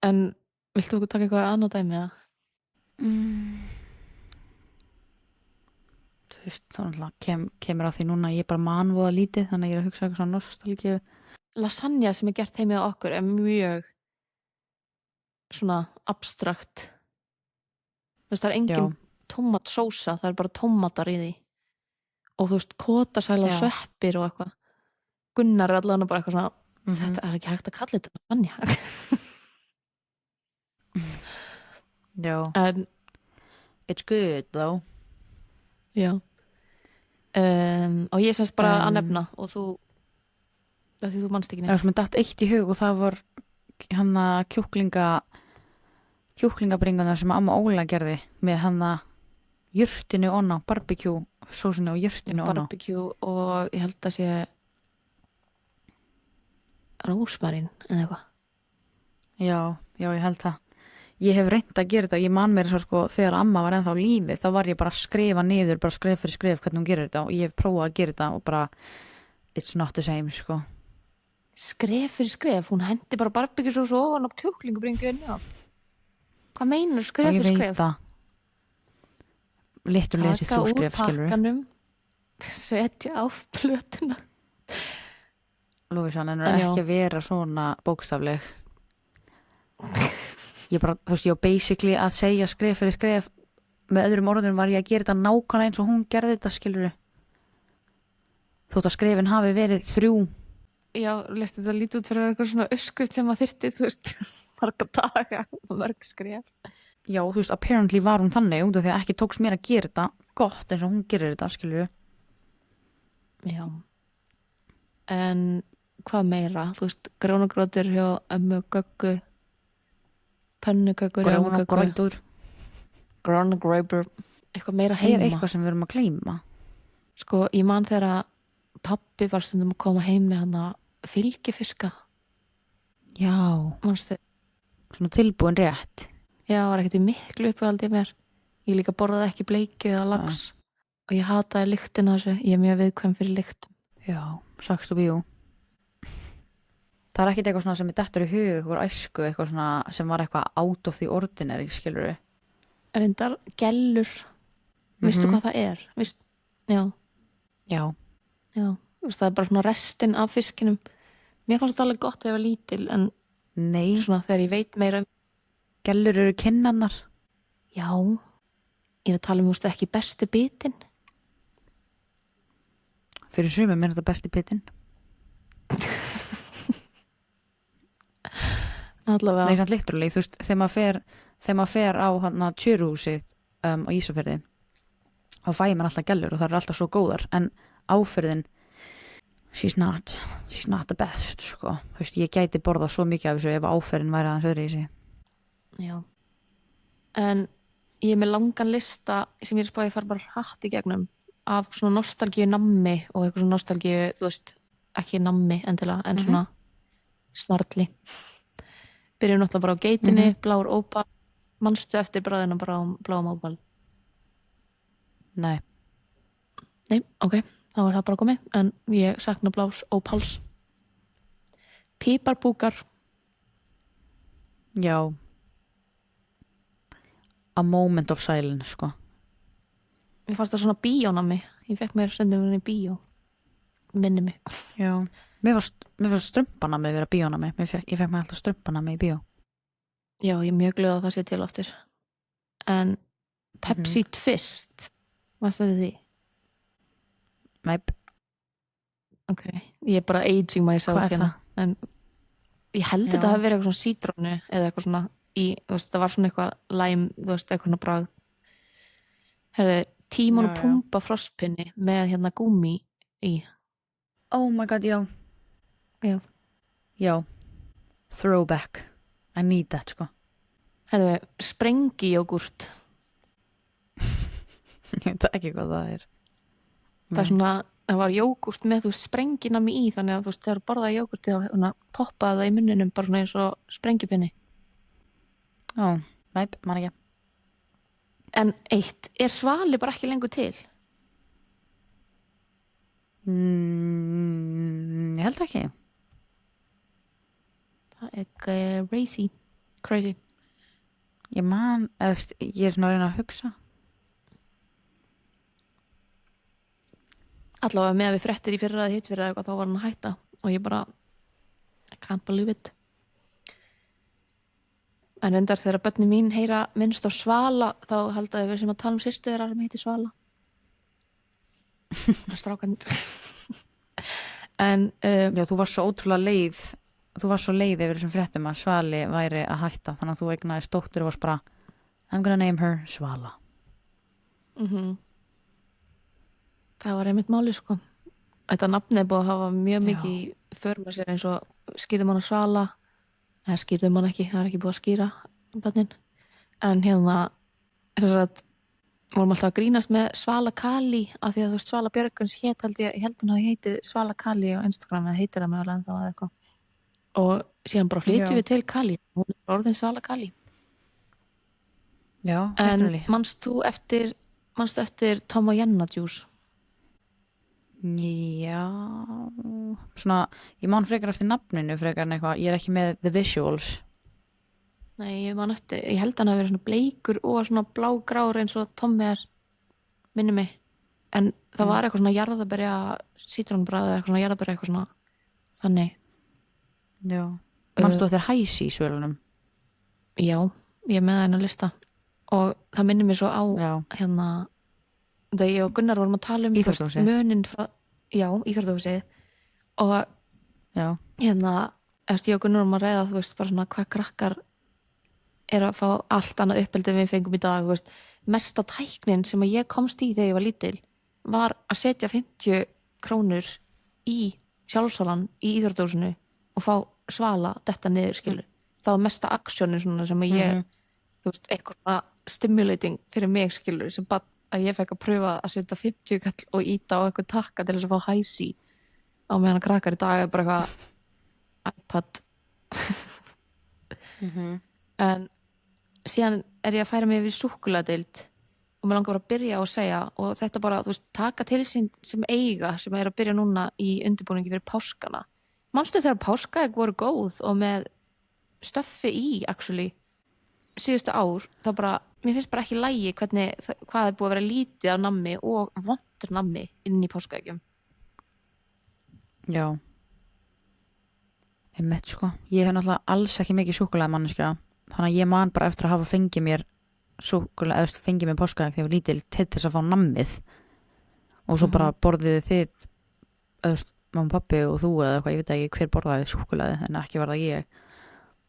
en viltu okkur taka eitthvað annað dæmi eða? Þú veist, þannig kemur á því núna að ég bara manvoða lítið, þannig að ég er að hugsa eitthvað svona nostalgíu. Lasagna sem er gert heimið á okkur er mjög svona abstrakt. Þú veist, það er engin tómatsósa, það er bara tómatar í því. Og þú veist, kotasælar, Já. sveppir og eitthvað. Gunnar er allavega bara eitthvað svona, þetta er ekki hægt að kalla þetta lasagna. Já. En, It's good, though. já. Og ég semst bara að nefna og þú, það því þú manst ekki Það neitt. var sem datt eitt í hug og það var hann að kjúklingabringuna sem amma Óla gerði með hann að jurtinu onna, barbecue sósinu og jurtinu onna. Barbecue og ég held að sé rósmarín eða eitthvað. Já, ég held það. Ég hef reynt að gera þetta, ég man mér svo sko þegar amma var ennþá á lífi, þá var ég bara að skrifa niður, bara skref fyrir skref hvernig hún gerir þetta og ég hef prófað að gera þetta og bara it's not the same, sko. Skref fyrir skref, hún hendi bara barbecue sósu ofan á kjúklingabringunni á. Hvað meinar skref fyrir Ég skref? veit það. Léttur lesið þú skref, Taka úr skilur. pakkanum, setja á plötuna. Lúvísa, en En er já. ekki að vera svona bókstafleg. Ég bara, þú veist, ég var basically að segja skref fyrir skref, með öðrum orðum var ég að gera þetta nákvæmlega eins og hún gerði þetta, skilur. Þótt að skrefin hafi verið 3. Já, lestu þetta lítið út fyrir að vera eitthvað svona öskrift sem að þyrfti, þú veist, marga daga, mörg skref. Já, þú veist, apparently var hún þannig út af því að ekki tókst mér að gera þetta gott eins og hún gerir þetta, skilur. Já. En hvað meira? Þú veist, grjónagrótur hjá ömmu Göggu, pönnukökur hjá ömmu Göggu, Grjónagrætur. grjónagrótur, eitthvað meira Er heima. eitthvað sem við erum að gleyma? Sko, ég man þegar að pabbi var stundum að koma heim með hana fylgifiska, Já, manstu? svona tilbúin rétt. Já, var ekkert í miklu uppáhaldi mér. Ég líka borðaði ekki bleikju eða lax og ég hataði lyktina þessu, ég er mjög viðkvæm fyrir lyktum. Já, sagst og bíó. Það er ekkert eitthvað svona sem er dettur í hug, eitthvað æsku, eitthvað svona sem var eitthvað out of the ordinary, skilur. Reyndar gellur, veistu hvað það er? Já, Já. já. Þú veist, það er bara svona restin af fiskinum. Mér fannst það alveg gott að ég var lítil en Nei, svona þegar ég veit meira gellur eru kinnannar. já, ég er að tala um, þú veist, ekki besti bitinn. Fyrir sumum er þetta besti pitinn. Allavega. Nei, samt literally, þú veist, þegar maður fer á hann að tjöruhúsið á Ísafirði, þá fæ maður alltaf gellur og það eru alltaf svo góðar, en áferðin, she's not the best, sko. Þú veist, ég gæti borðað svo mikið af þessu ef áferðin væri aðeins öðru í sig. Já. En ég er með langan lista sem ég er spáði að fara bara hratt í gegnum af svona nostalgíu nammi og eitthvað svona nostalgíu, þú veist, ekki nammi endilega, en svona snarli. Byrjum náttúrulega bara á geitinni, blár ópal, manstu eftir bræðina bara á bláum ópal. Nei. Nei, ok, þá er það bara komið, en ég sakna blás ópals. Píparbúkar, Já. A moment of silence, sko. ég fannst það svona bíónammi, ég fekk mér stundum í bíó. minni mig. Já. Mér var strumpana með vera bíóna með. Ég fekk mér alltaf strumpana með í bíó. Já, ég er mjög glöð að það sé til aftur. En Pepsi Twist, varst það því? Næp. Ok, ég er bara aging myself Hvað er hérna. En ég held Já. þetta hafi verið eitthvað svona sítrónu eða eitthvað svona það var svona eitthvað lime, eitthvað svona bragð. Herðu, Tímon Já, og já. Pumba frostpinni með hérna gúmi í. Oh my god, já. Já. Já. Throwback. I need that, sko. Herðu, sprengijógúrt. Ég veit ekki hvað það er. Það er svona, það var jógúrt með sprenginami í, þannig að þegar borðaði jógúrti þá poppaði það í munninum bara svona eins og sprengipinni. Ó, næp, man ekki. En eitt, er svali bara ekki lengur til? Ég held ekki. Það er crazy. Ég man, ég er svona að reyna að hugsa. Allavega með að við fréttir í fyrra eða hitt fyrir eitthvað þá var hann að hætta og ég bara I can't believe it. En reyndar þegar börnin mín heyra minnst á Svala þá halda við sem að tala systur þeirra sem heitir Svala. Það er strákand. En Já, þú var svo ótrúlega leið. Þú var svo leið yfir þessum fréttum að Svali væri að hætta. Þannig að þú eignaðist dóttur og varst bara I'm gonna name her Svala. Það var einmitt máli sko. Þetta nafni er búið að hafa mjög mikið í för með sér eins og skýrðum hann að Svala. Það skýrðum hann ekki, það er ekki búið að skýra börnin. En hérna þess að vorum alltaf að grínast með Svala Kali af því að Svala Björguns hét ég held hún að heitir Svala Kali á Instagram eða heitir það mögulega ennþá eða eitthvað. Og síðan bara flytjum við til Kali. Hún er orðin Svala Kali. Já, En definitely. manstu eftir Tom og Jenna Juice? Já, svona, ég man frekar eftir nafninu frekar en eitthvað, ég er ekki með the visuals. Nei, ég held hann að vera svona bleikur og svona blágrár eins og Tommi er minni mig. En það var eitthvað svona jarðaberja sítrónubræði eitthvað svona jarðaberja eitthvað svona þannig. Já. Manstu eftir Hæsi í svölunum? Já, ég er með það einu lista og það minnir mér svo á Já. hérna þegar ég og Gunnar vorum að tala um Íþróttahúsið. munin frá, já, íþróttahúsið og Já. hérna, eftir ég og Gunnar vorum að ræða bara svona hvað krakkar er að fá allt annað uppeldi en við fengum í dag, mesta tæknin sem að ég komst í þegar ég var lítil var að setja 50 krónur í sjálfsálan í íþróttahúsinu og fá Svala detta niður, skilur. Það var mesta aksjónin svona sem að ég eitthvað svona stimulating fyrir mig, skilur, sem bara að ég fekk að pröfa að setja 50 kall og íta á eitthvað takka til þess að fá Hæsi á meðan að krakkar í dag er bara eitthvað iPad. En síðan er ég að færa mig yfir súkkulaðdeild og mér langar bara að byrja á að segja og þetta bara, taka til sín sem eiga sem er að byrja núna í undirbúningi fyrir páskana. Manstu þegar páskaegg voru góð og með stöffi í, actually, síðustu ár, þá bara, mér finnst bara ekki lægi hvað er búið að vera lítið af nammi og vondur nammi inn í páskaeggjum. Já. Einmitt, sko. Ég hef náttúrulega alls ekki mikið súkkulaði manneskja. Þannig að ég man bara eftir að hafa fengið mér súkkulaði, eða fengið mér páskaegg þegar ég var lítil til þess að fá nammið. Og svo bara borðuðu þið, mamma, pappi og þú eða eitthvað, ég veit ekki hver borðaði súkkulaði, en ekki var það ég.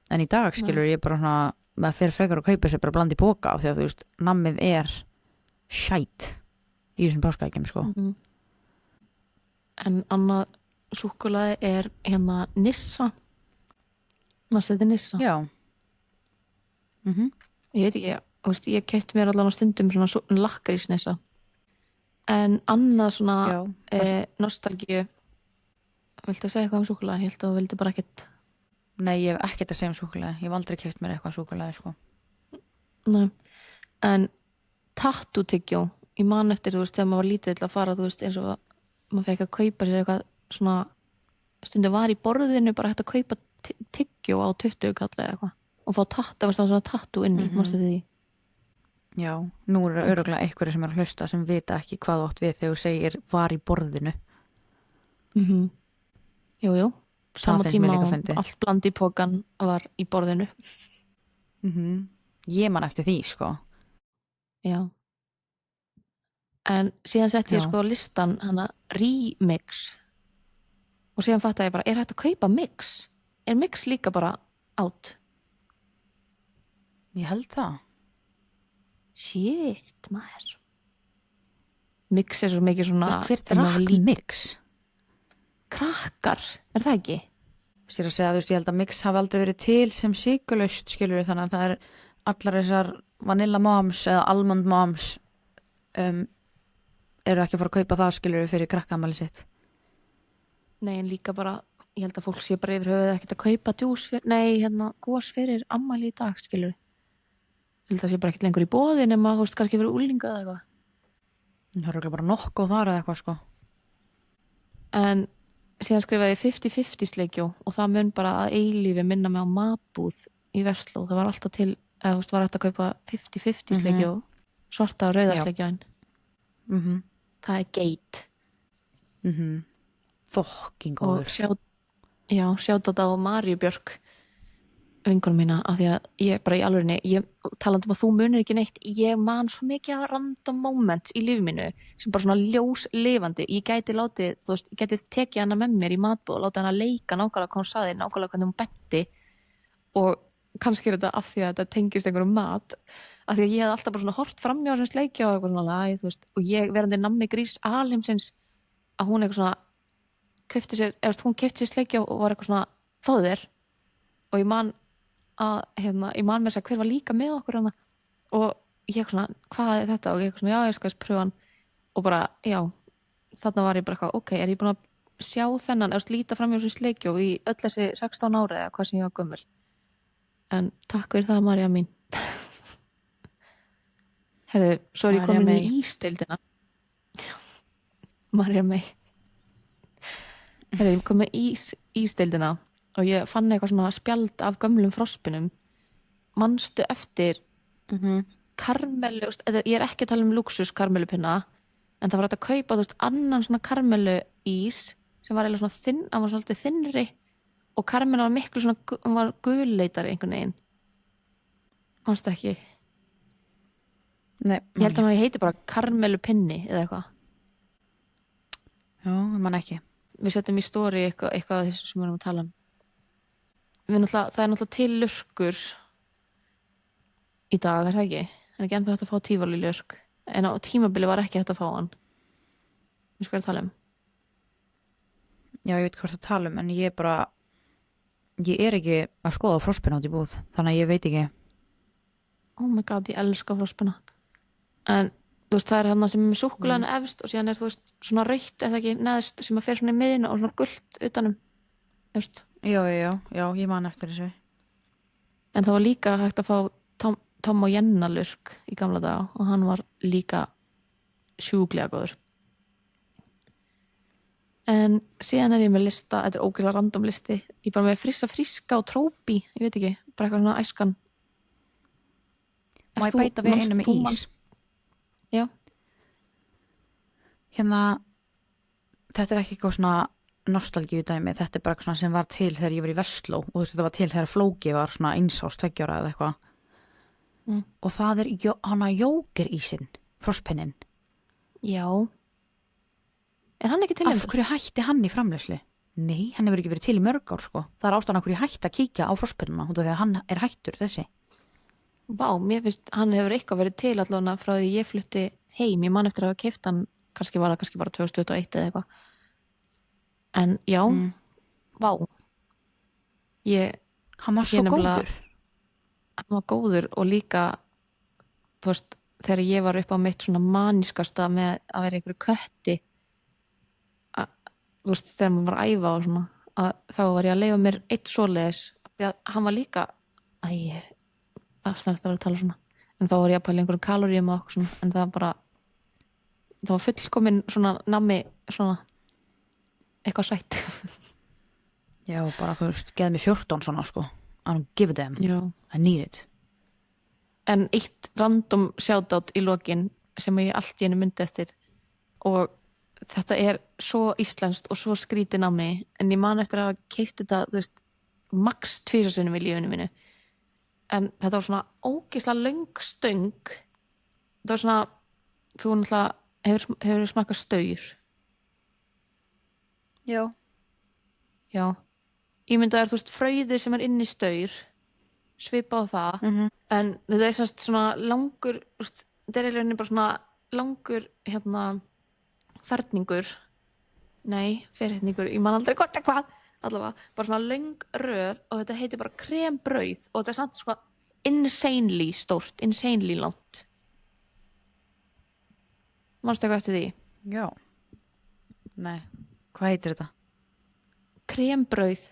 En í dag, skilur, ég bara svona, maður fer frekar að kaupa sér bara bland í boka af því að nammið er shite í þessum páskaeggjum, sko. En annað súkkulaði er hérna Nissa. Manstu þetta Nissa? Já. Ég veit ekki, ég keypti mér allan á stundum svona lakrísnissa. En annað svona nostalgíu. Viltu segja eitthvað um súkkulaði? Ég held að þú vildi bara ekkert. Nei, ég hef ekkert að segja um súkkulaði. Ég hef aldrei keypt mér eitthvað súkkulaði, sko. Nei. En tattoo-tyggjó, ég man eftir, þegar maður var lítill að fara, eins og maður fekk að kaupa sér eitthvað svona, stundum var í borðinu bara hægt að kaupa tyggjó á 20 kall eða eitthvað og fá það var svona tattoo inni, mástu því? Já, nú eru örugglega einhverjir sem eru að hlusta sem vita ekki hvað þú átt við þegar þú segir var í borðinu. Jú, sama finnst mér tíma líka og fyndið. allt bland í pokan var í borðinu. Ég man eftir því, sko. Já. En síðan setti ég Já. sko á listan hana remix og síðan fattaði ég bara, er hægt að kaupa mix? Er mix líka bara out? Ég held það. Shit, maður. Mix er svo mikið svona... Hver þegar maður var drakk mix? Krakkar, er það ekki? Ég er að segja, ég held að mix hafi aldrei verið til sem sykulaust, skilur þannig að það er allar þessar vanilla moms eða almond moms eru ekki að fara að kaupa það, skilur fyrir krakkamæli sitt. Nei, en líka bara, ég held að fólk sé bara yfir höfuð ekkert að kaupa djús gos fyrir ammæli í dag, skilur. Ég held að það sé bara ekkert lengur í boði nema, þú veist, kannski fyrir úlinga eða eitthvað. Það eru bara nokkuð þar eða eitthvað, sko. En síðan skrifaði ég 50-50 sleikjó og það mun bara að eilífi minna mig á matbúð í Versló. Það var alltaf til, eða þú veist, var hægt að kaupa 50-50 sleikjó, svarta og rauða sleikjóin. Það er geit. Fokking Og góður. sjátt á Maríu Björk vinkonum mína, af því að ég bara í alvörinni, ég talandi um að þú munir ekki neitt, ég man svo mikið af random moments í lífi mínu sem bara svona ljós lifandi, ég gæti látið, þú veist, ég gæti tekið hana með mér í matbúð og látið hana leika nákvæmlega hvað hún saði, nákvæmlega hvernig hún benti og kannski er þetta af því að þetta tengist einhverjum mat, af því að ég hef alltaf bara svona hort framjá sem sleikja og eitthvað svona, þú veist, og ég verandi nammi grís alheimsins að hún eitthvað svona hún keypti sér sleikja og var eitthvað svona fáðu þér og ég man mér að hver var líka með okkur hana og ég svona, hvað er þetta og ég svona, já ég skal pröfa hann og bara, já, þarna var ég bara eitthvað, ok, er ég búin að sjá þennan eða líta fram hjá þessu sleikjó í öll þessi 16 ára eða hvað sem ég var gömul en takk fyrir það Marja mín. Herðu, svo er ég komin í ísdeildina. Marja mei. Herðu, ég kom með ísdeildina og ég fann eitthvað svona spjald af gömlum frospinum. Manstu eftir karmelu, ég er ekki að tala um luxus karmelupinna, en það var hægt að kaupa, þú veist, annan svona karmelu ís sem var eiginlega svona þinn, hann var svolítið þinnri og karmelu var miklu svona, hann var gulleitari einhvern veginn. Manstu ekki? Nei. Ég held að hann heiti bara karmelupinni eða eitthvað. Já, man ekki. Við setjum í story eitthvað af þessu sem við erum að tala um. Það er náttúrulega til lurkur í dag, er það ekki? Það er ekki ennþá hægt að fá tífali lurk. En á tímabili var ekki hægt að fá hann. Við skoðum að tala um. Já, ég veit hvort að tala um, en ég er ekki að skoða frospinn át í búð, þannig að ég veit ekki. Oh my god, ég elska frospina. En þú veist, það er hann sem er með súkkulaðinu efst og síðan er, þú veist, svona rautt eða ekki neðst sem að fer svona í miðina og svona gult utanum. Þú veist? Já, ég man eftir þessu. En það var líka hægt að fá Tom og Jenna lurk í gamla daga og hann var líka sjúklega góður. En síðan er ég með lista, þetta er ógeðslega random listi, ég er bara með fríska og trópi, ég veit ekki, bara eitthvað svona æskan. Má ég bæta við einu með ís? Já. Hérna, þetta er ekki eitthvað svona nostalgíu dæmi, þetta er bara eitthvað svona sem var til þegar ég var í Versló og þú veist þetta var til þegar Flóki var svona 1 árs 2 ára eða eitthvað. Og það er hana jógerísinn, frostpinnin. Já. Er hann ekki til lengur? Af hverju hætti hann í framleiðslu? Nei, hann hefur ekki verið til í mörg ár sko. Það er ástæðan af hverju ég hætti að kíkja á frostpinnina út af því að hann er hættur þessi. Vá, mér finnst hann hefur eitthvað verið til allavega frá því ég flutti heim. Ég man eftir að hafa keypt hann, kannski bara 2021 eða eitthvað. En já, vá. Hann var svo góður. Hann var góður og líka, þú veist, þegar ég var upp á mitt svona manískasta með að vera einhverju kötti, þú veist, þegar maður var að æfa og svona, þá var ég að leyfa mér eitt svoleiðis, því að hann var líka, það var að tala svona, en þá var ég að pæla einhverjum kaloríum og svona, en það var fullkomin svona nammi, svona, eitthvað sætt. Já, bara, þú veist, geði mig 14 svona, sko. I don't give a damn. Já. I need it. En eitt random shoutout í lokin sem ég allt í henni myndi eftir og þetta svo íslenskt og svo skrítin á mig en ég man eftir að hafa keypt þetta þú veist, max 2 sinnum í lífinu mínu en þetta var svona ógeðslega löng stöng þetta var svona þú náttúrulega hefur smakkað staur já ímyndaður þú veist frauðið sem inn í staur svipað á það en þetta semst svona langur þú veist, þetta eiginlega bara svona langur ferningur ferningur, ég man aldrei hvort hvað allavega, bara svona löng röð og þetta heitir bara krembrauð og þetta samt sko insanely stórt, insanely langt manstu eitthvað eftir því? Já. Nei, hvað heitir þetta? Krembrauð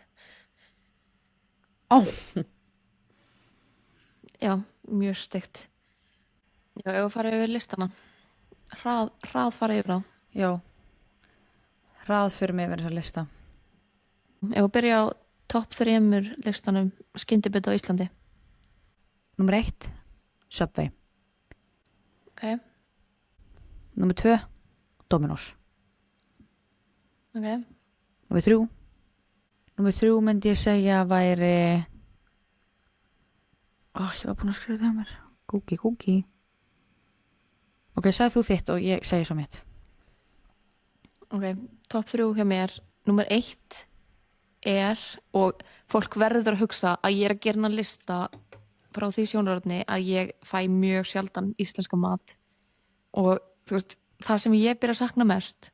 Já, mjög steikt Já, ef við farið yfir listana Hrað farið yfir á Já. Hrað fyrir mig yfir þessa lista. Ef við byrja á topp 3 listanum skyndibita á Íslandi Númer 1, Subway. Ok, Númer 2, Domino's. ok Númer 3 myndi ég segja væri ég var búin að skrifa það mér. Kúki. Ok, sagði þú þitt og ég segi svo mitt. Ok, topp 3 hjá mér Númer 1 og fólk verður að hugsa að ég að gera hana lista frá því sjónarhorni að ég fæ mjög sjaldan íslenska mat og þú veist, það sem ég byrja að sakna mest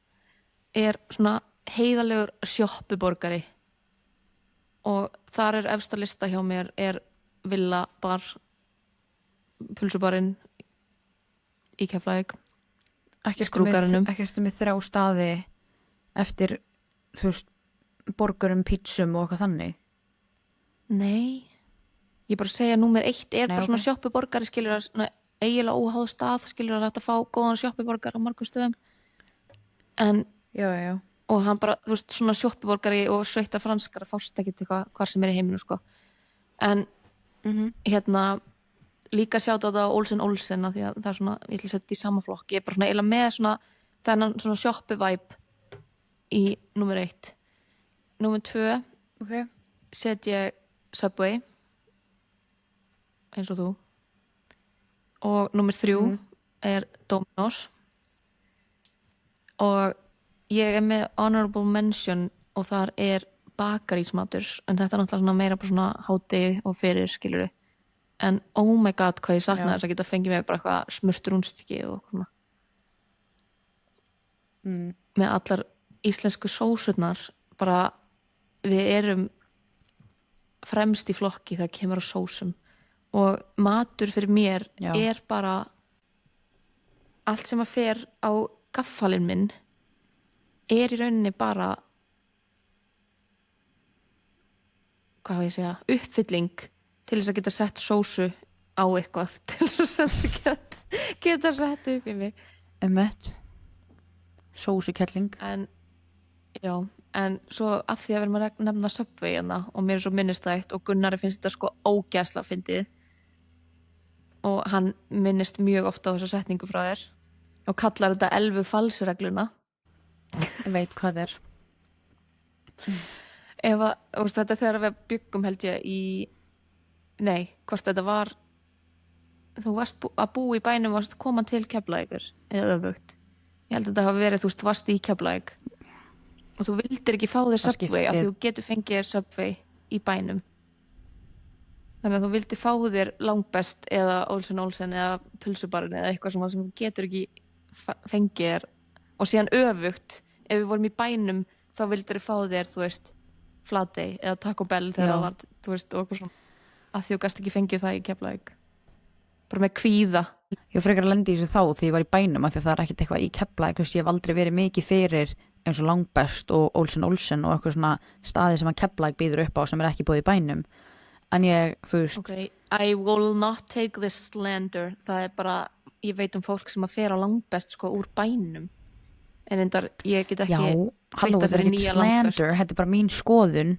svona heiðalegur sjoppuborgari og þar efsta lista hjá mér Villa bar pulsubarinn í Keflavík skrúkaranum Ekkert með 3 staði eftir þú veist borgurum, pítsum og eitthvað þannig. Nei, ég bara segja númer 1 bara ok. svona sjoppuborgari skilur að svona eiginlega óháð stað skilur að þetta fá góðan sjoppuborgar á margum stöðum en Já. og hann bara, þú veist, svona sjoppuborgari og sveittar franskar fást ekkert eitthvað hvar sem í heiminu sko en líka sjátt á þetta á Olsen að því að það svona, ég ætla að setja í sama flokk ég bara svona eiginlega með svona þennan svona sjoppuvæp í númer 1 númer 2 Ok. set ég Subway eins og þú og númer 3 Domino's og ég með honorable mention og þar bakarísmatur en þetta náttúrulega svona meira bara svona hádegi og fyrir skilur en oh my god hvað ég sakna þess að geta fengið mig bara eitthvað smurt rúnstykki og svona með allar íslensku sósurnar bara við fremst í flokki þegar kemur á sósum og matur fyrir mér bara allt sem að fer á gaffalinn minn í rauninni bara hvað á ég að segja uppfylling til þess að geta sett sósu á eitthvað til þess að geta sett upp í mig Sósukelling. En svo af því að við erum að nefna Subway og mér svo minnistætt og Gunnari finnst þetta sko ógeðslega fyndið og hann minnist mjög ofta á þessa setningu frá þér og kallar þetta 11 falsregluna Ég veit hvað það ef að þetta þegar við byggum held ég hvort þetta var þú varst að búa í bænum og koma til Keflavíkur eða öfugt ég held að þetta hafi verið þú varst í Keflavík og þú vildir ekki fá þér Subway af því þú getur fengið þér Subway í bænum þannig að þú vildir fá þér langbest eða Olsen eða pulsubarinn eða eitthvað sem þú getur ekki fengið þér og síðan öfugt ef við vorum í bænum þá vildir þú fá þér þú veist Flatey eða Taco Bell þegar það var þú veist og eitthvað svona af því þú gast ekki fengið það í Keflavík bara með kvíða Ég frekar að lendi í þessu þá því ég var í bænum af því það ekkert eitthvað í Keflavík ég hef aldrei verið mikið fyrir eins og Langbest og Olsen og eitthvað svona staði sem að Keflavík býður upp á sem ekki búið í bænum en ég, þú veist Okay, I will not take this slander það bara, ég veit fólk sem að fer á Langbest sko úr bænum en endar, ég get ekki halló, þetta er ekki slander þetta bara mín skoðun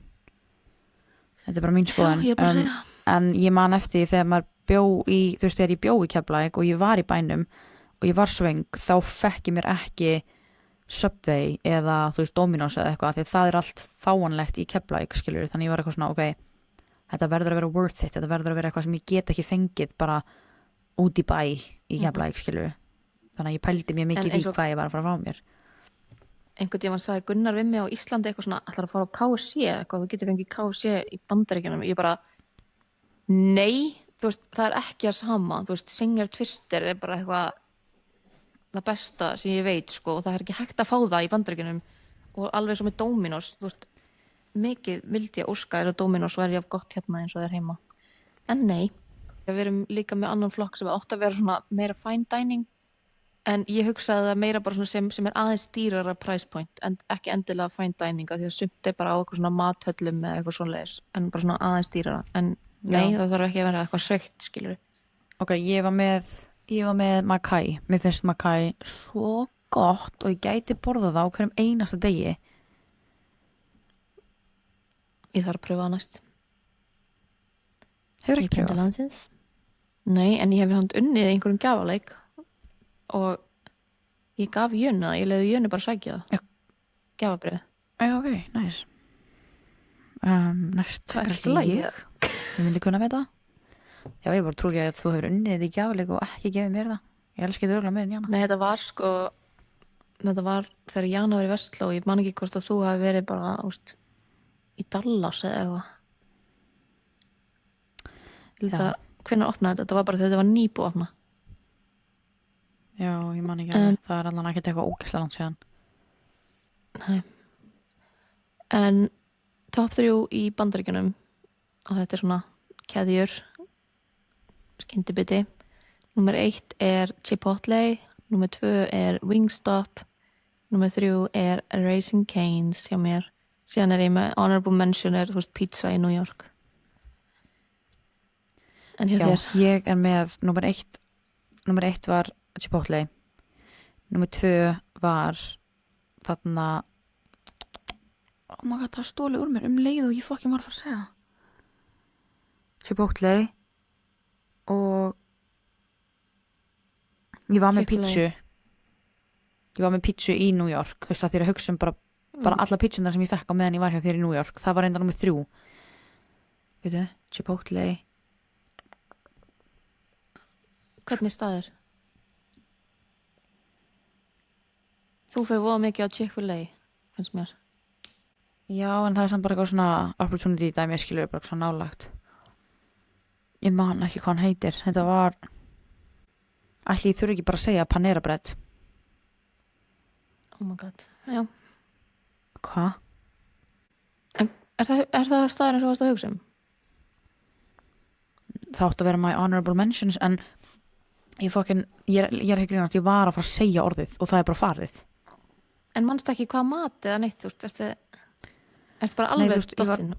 en ég man eftir þegar maður bjó í, þú veist, þegar ég bjó í Keflavík og ég var í bænum og ég var svöng þá fekk ég mér ekki Subway eða þú veist Domino's eða eitthvað, því að það allt fáanlegt í Keflavík, skilur, þannig ég var eitthvað svona ok, þetta verður að vera worth it, þetta verður að vera eitthvað sem ég get ekki fengið bara út í bæ í Keflavík, skilur, þannig að ég pældi mjög mikið í hvað ég var að fara að fá mér. Einhvern tímann sagði Gunnar við mig á Íslandi eitthvað svona, ætlar að fara á KFC eitthvað, þú getur fengið KFC í Bandaríkjunum, ég bara nei, þú veist, það er ekki að sama, þú veist, Singer Twister er bara eitthvað það besta sem ég veit, sko, og það er ekki hægt að fá það í Bandaríkjunum og alveg svo með Domino's, þú veist, mikið vildi ég óska að Domino's væri jafn gott hérna eins og það er heima, en nei, við erum líka með annan flokk sem átt að vera svona meira fine dining, en ég hugsaði það meira bara svona sem er aðeins dýrara price point, en ekki endilega fine dining, af því að sumt er bara á eitthvað svona mathöllum eða eitthvað svoleiðis, en bara svona aðeins dýrara, en nei, það þarf ekki að vera eitthvað sveikt, skilur. Ok, ég var með Mackay, mér finnst Mackay svo gott og ég gæti borða það á hverjum einasta degi. Ég þarf að pröfa það næst. Hefur ekki pröfað? Landsins. Nei, en ég hef hann unnið í einhverjum gjafaleik og ég gaf Jönu það, ég leiði Jönu bara sækja það. Já. Gjafabrið. Ok, nice. Næst Það er kannski lagið. ég myndi kunna veit það. Já, ég bara trú ekki að þú hefur unnið þetta í gjafleik og ekki gefið mér það. Ég elski þetta örgulega meira en Jana. Nei, þetta var þegar Jana var í Vestló, ég man ekki hvort að þú hafi verið bara, úst, í Dallas eða eitthvað. Hvenær opnaði þetta? Þetta var bara þegar þetta var nýbúið að opna. Já, ég man ekki að það er allan ekkert eitthvað ógeðslega langt síðan. Nei. En top 3 í Bandaríkjunum og þetta er svona keðjur skyndibiti. Númer 1 er Chipotle, númer 2 er Wingstop, númer 3 er Raising Cane's hjá mér. Síðan er ég með honorable mention er, þú veist, pizza í New York. En hjá þér? Ég er með númer 1 var Chipotle, númer 2 var þarna oh my god, það stóli úr mér leið og ég fokkin var að fara að segja Chipotle og ég var með pizzu í New York, þú veist, það þér að hugsa bara alla pizzuna sem ég fekk á meðan ég var hjá þér í New York, það var enda númer 3 veitu, Chipotle. Hvernig staður? Þú fyrir voða mikið á Chick-fil-A, finnst mér. Já, en það er samt bara eitthvað svona opportunity dæmi, skilur, bara svona nálagt. Ég man ekki hvað hann heitir. Þetta var ætli ég þurfi ekki bara að segja Panera Bread. Oh my god, já. Hvað? Er það staðurinn sem þú varst að hugsa um? Það átti að vera my honorable mentions, en ég er ekki grínast, ég var að fara að segja orðið og það er bara farið. En manstu ekki hvað mat eða neitt, þú veist, ertu bara alveg dottinn?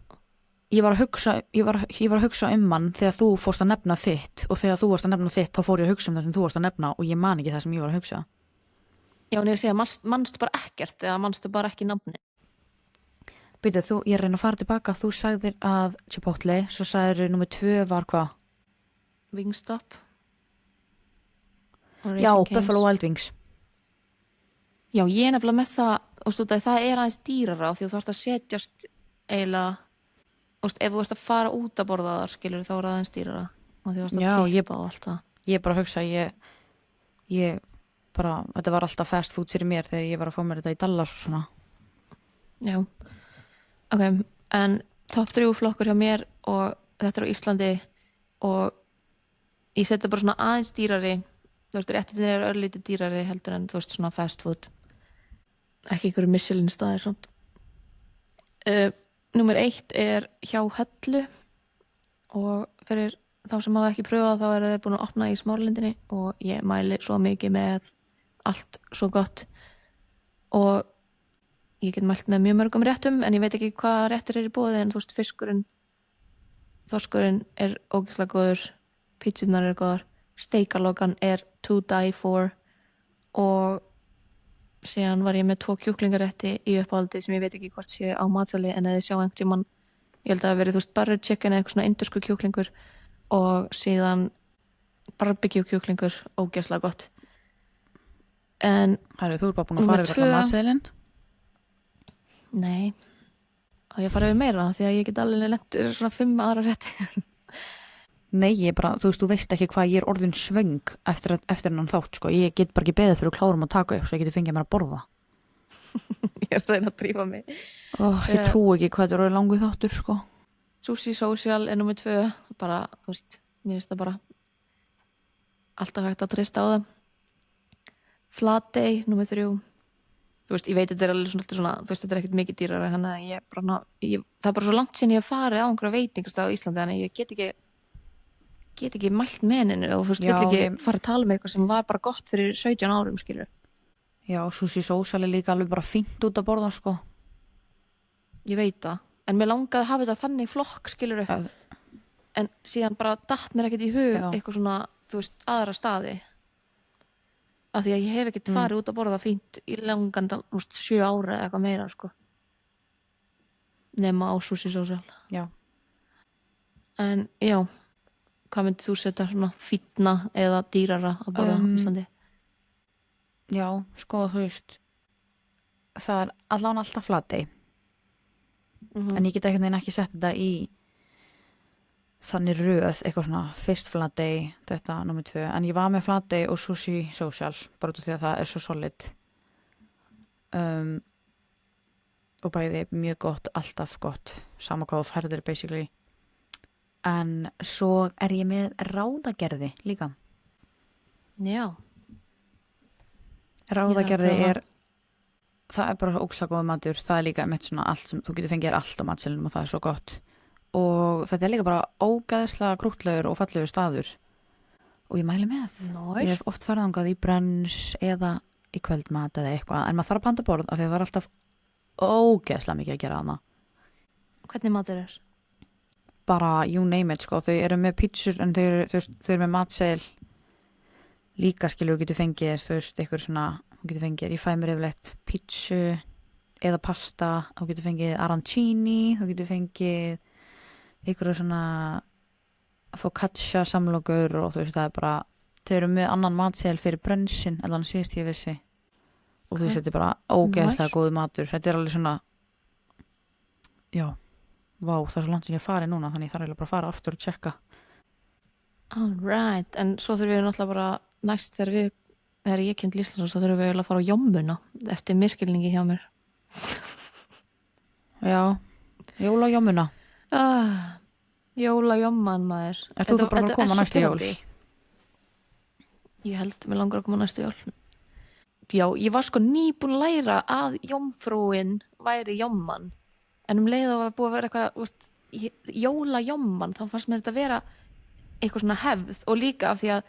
Ég var að hugsa um hann þegar þú fórst að nefna þitt og þegar þú varst að nefna þitt þá fór ég að hugsa um það sem þú varst að nefna og ég man ekki það sem ég var að hugsa. Já, en ég er að segja, manstu bara ekkert eða manstu bara ekki nafni? Byrju, ég reyna að fara tilbaka, þú sagðir að Chipotle, svo sagðir nummer 2 var hvað? Wingstop. Já, Buffalo Wild Wings. Já, ég er nefnilega með það, það er aðeins dýrara því þú þarfst að setjast eiginlega, ef þú ert að fara út að borða þar, skilur, þá er aðeins dýrara og því þú þarfst að kippa og allt það. Ég bara hugsa, þetta var alltaf fast food fyrir mér þegar ég var að fá mér þetta í Dallas og svona. Já, ok, en top 3 flokkur hjá mér og þetta er á Íslandi og ég setja bara svona aðeins dýrari, þú veist, réttinir eru örlítið dýrari heldur en þú veist svona fast food. Ekki einhverju Michelin staðir svona. Númer 1 er hjá Höllu og fyrir þá sem hafa ekki pröfað þá eru þau búin að opna í Smáralindinni og ég mæli svo mikið með allt svo gott og ég get mælt með mjög mörgum réttum en ég veit ekki hvað réttir er í boði en þú veist fiskurinn, þorskurinn er ógeðslega góður, pítsunar eru góðar, steikalokan er to die for og síðan var ég með 2 kjúklingarétti í uppáhaldi sem ég veit ekki hvort sé á matsali en eða sjá einhvern tímann, ég held að það verið þú veist butter chicken eða eitthvað svona indusku kjúklingur og síðan barbecue kjúklingur, ógeðslega gott. En Herri, þú er bara búin að Númer fara yfir allan tvö. matseðilinn. nei, og ég fara yfir meira því að ég get alveg lengt svona 5 aðra rétti. Nei, ég bara, þú veist ekki hvað ég er orðin svöng eftir hennan þátt, sko. Ég get bara ekki beðið fyrir klárum að taka upp svo ég geti fengið mér að borða. Ég er að reyna að drífa mig. Ég trú ekki hvað þetta er orðið langu þáttur, sko. Sushi Social er númer 2, bara, þú veist, mér finnst það bara alltaf hægt að treysta á það. Flatey, númer 3. Þú veist, ég veit þetta er alveg svona, þú veist, þetta er ekkert mikið dýrara, þannig að það er bara svo langt sinni ég hef farið á einhverja veitingastað á Íslandi, þannig að ég get ekki mælt með henni og þú veist, Já, vill ekki fara að tala með eitthvað sem var bara gott fyrir 17 árum, skilur. Já, Sushi Social er líka alveg bara fínt út að borða, sko. Ég veit það, en mér langaði að hafa þetta þannig flokk, skilur, Já. en síðan bara datt mér ekkert í hug Já. eitthvað svona, þú veist, aðra staði. Af því að ég hef ekkert farið út að borða fínt í langan, þú veist, 7 ára eða eitthvað meira, sko. Nema á Sushi Social. Já. En já, hvað myndið þú setja svona fínna eða dýrara að borða á Íslandi? Já, sko, þú veist, það er allan alltaf Flatey. En ég get einhvern veginn ekki sett þetta í þannig röð, eitthvað svona fyrst Flatey, þetta númer 2. En ég var með Flatey og Sushi Social, bara út af því að það er svo solid. Og bæði mjög gott, alltaf gott, sama hvað þú færðir basically. En svo er ég með ráðagerði líka. Já. Ráðagerði Já, það er bara ógeðslega góður matur, það er líka mitt svona allt sem þú getur fengið allt á matseðlinum og það er svo gott. Og þetta er líka bara ógeðslega krúttlegur og fallegur staður og ég mæli með. Ég hef oft farið þangað í brunch eða í kvöldmat eða eitthvað, en maður þarf að panta borð af því að það er alltaf ógeðslega mikið að gera þarna. Hvernig matur er? Bara you name it, sko, þau eru með pítsur en þau eru með matseðil líka, skilur, þú getur fengið, þú veist, eitthvað svona, þú getur fengið, ég fæ mér yfirleitt pítsu eða pasta, þú getur fengið arancini, þú getur fengið eitthvað svona focaccia samlokur og þú veist, það er bara, þau eru með annan matseðil fyrir brunsin, en þannig síðast ég vissi og þú veist, þetta er bara ógeðslega góð matur, þetta er alveg svona já, vá, það er svo langt sem ég farið núna, þannig ég þarf eiginlega bara að fara aftur og tjekka. Alright, en svo þurfum við náttúrulega bara næst þegar ég kem til Íslands þá þurfum við eiginlega að fara á jommuna eftir miskilningi hjá mér. Já, jólajommuna. Jólajomman, maður. Ert þú bara að koma næstu jól? Ég held, mér langar að koma næstu jól. Já, ég var sko nýbúin að læra að jómfrúin væri jomman, en leið að var búið að vera eitthvað jólajomman, þá fannst mér þetta að vera eitthvað svona hefð og líka af því að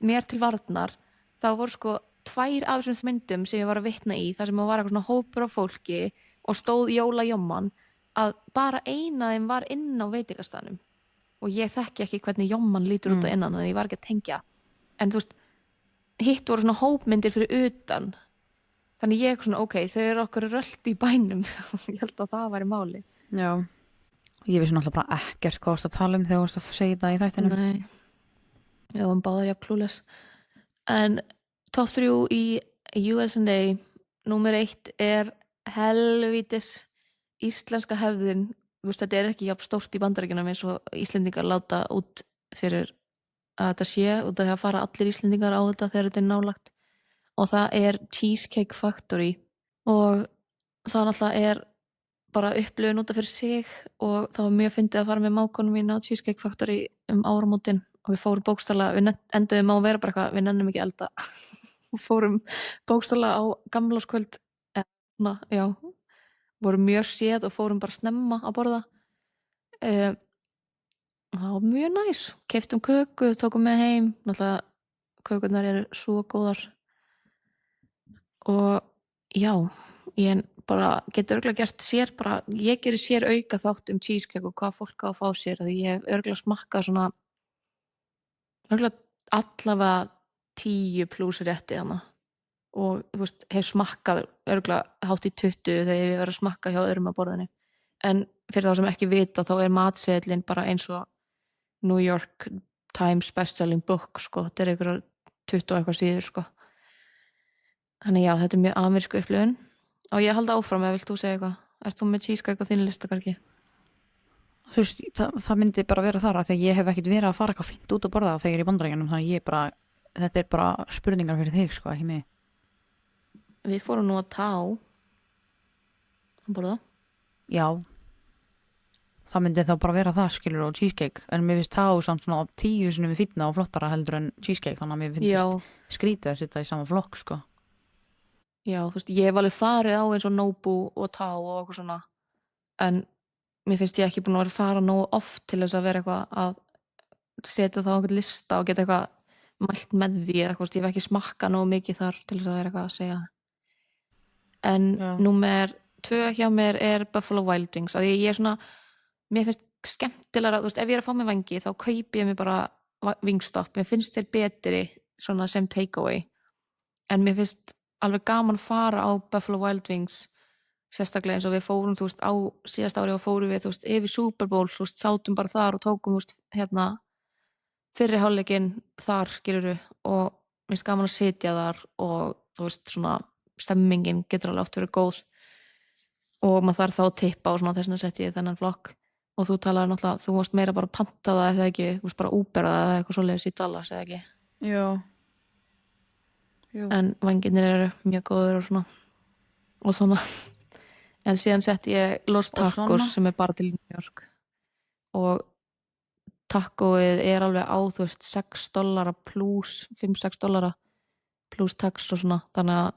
mér til varnar þá voru sko 2 af þessum myndum sem ég var að vitna í þar sem var eitthvað svona hópur af fólki og stóð jólajomman að bara eina af þeim var inn á veitingastaðnum og ég þekki ekki hvernig jomman lítur út að innan en ég var ekki að tengja en þú veist, hitt voru svona hópmyndir fyrir utan þannig ég svona ok, þau eru okkur rölt í bænum ég held að það væri máli. Já, ég vissi náttúrulega bara ekkert hvað varst að tala um þegar þú varst að segja það í þættinum. Nei, já, báðar ég að klúles. En top 3 í USA, númer 1 er helvítis íslenska hefðin. Þú veist, þetta er ekki jafn stórt í Bandaríkjunum eins og Íslendingar láta út fyrir að þetta sé út af því að fara allir Íslendingar á þetta þegar þetta er nálagt. Og það er Cheesecake Factory og það náttúrulega er bara upplifun út af fyrir sig og það var mjög fyndið að fara með mákonum mín á Cheesecake Factory áramótin og við fórum bókstaflega, við enduðum á að vera bara eitthvað, við nennum ekki elda fórum bókstaflega á gamlárskvöld já, vorum mjög séð og fórum bara snemma að borða það var mjög næs keyptum köku, tókum með heim náttúrulega kökurnar eru svo góðar og já, ég bara getur örgulega gert sér bara, ég gerir sér auka þátt cheesecake og hvað fólk á að fá sér því ég hef örgulega smakkað svona örgulega allavega 10 plus rétti hana og þú veist, hef smakkað örgulega hátt í 20 þegar ég verið að smakka hjá öðrum að borðinu en fyrir þá sem ekki vita þá er matseðlinn bara eins og New York Times bestselling book sko, þetta er einhverjar 20 og eitthvað síður sko Þannig já, þetta mjög amerísku upplifun og ég haldi áfram eða vilt þú segja eitthvað? Ert þú með cheesecake á þínu lista kannski? Þú veist, það myndi bara vera þar að því að ég hef ekkert verið að fara eitthvað fínt út að borða þegar ég er í Bandaríkjunum, þannig ég bara, þetta er bara spurningar fyrir þig, sko, ekki mig. Við fórum nú að Tá að borða. Já, það myndi þá bara vera það, skilur, og cheesecake, en mér finnst Tá samt svona 10 sinni við fínna og flottara heldur en cheesecake, þannig að mér finnst skrítið að setja í sama flokk, sko. Já, þú veist, ég hef alveg farið á eins og Nobu og Tá og eitthvað svona, en mér finnst ég ekki búin að vera að fara nógu oft til þess að vera eitthvað að setja það á einhvern lista og geta eitthvað mælt með því eða eitthvað, ég hef ekki smakkað nógu mikið þar til þess að vera eitthvað að segja. En númer 2 hjá mér er Buffalo Wild Wings, að ég er svona, mér finnst skemmtilega, þú veist, ef ég er að fá mig vangi þá kaupi ég mér bara Wingstop, mér finnst þeir betri svona sem takeaway, en mér finnst alveg gaman að fara á Buffalo Wild Wings, sérstaklega eins og við fórum, þú veist, á síðast ári og fórum við, þú veist, yfir Super Bowl, þú veist, sátum bara þar og tókum, þú veist, hérna fyrri hálfleikinn þar, skilurðu, og mér finnst gaman að sitja þar og þú veist, svona stemmingin getur alveg oft verið góð og maður þarf þá að tippa og svona, þess vegna sett ég þennan flokk. Og þú talaði náttúrulega, þú varst meira bara að panta það eða ekki, þú veist bara Ubera það eða eitthvað svoleiðis í Dallas eða ekki. Já. En vængirnir eru mjög góður og svona. En síðan sett ég Los Tacos sem er bara til New York. Og tacoið er alveg á, þú veist, $6 plus, $5-6 plus tax og svona. Þannig að,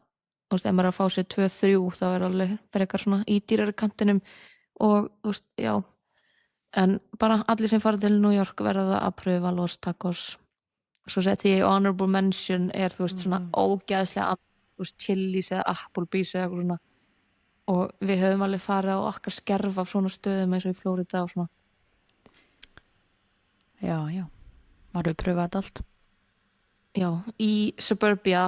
þú veist, ef maður er að fá sér 2-3 þá er alveg frekar svona í dýrari kantinum og, þú veist, já. En bara allir sem fara til New York verða að pröfa Los Tacos. Svo setti ég honorable mention er, þú veist, svona ógeðslega, þú veist, Chili's eða Applebee's eða eitthvað svona. Og við höfum alveg farið á okkar skerf af svona stöðum eins og í Flórida og svona. Já. Varum við pröfað þetta allt? Já, í Suburbia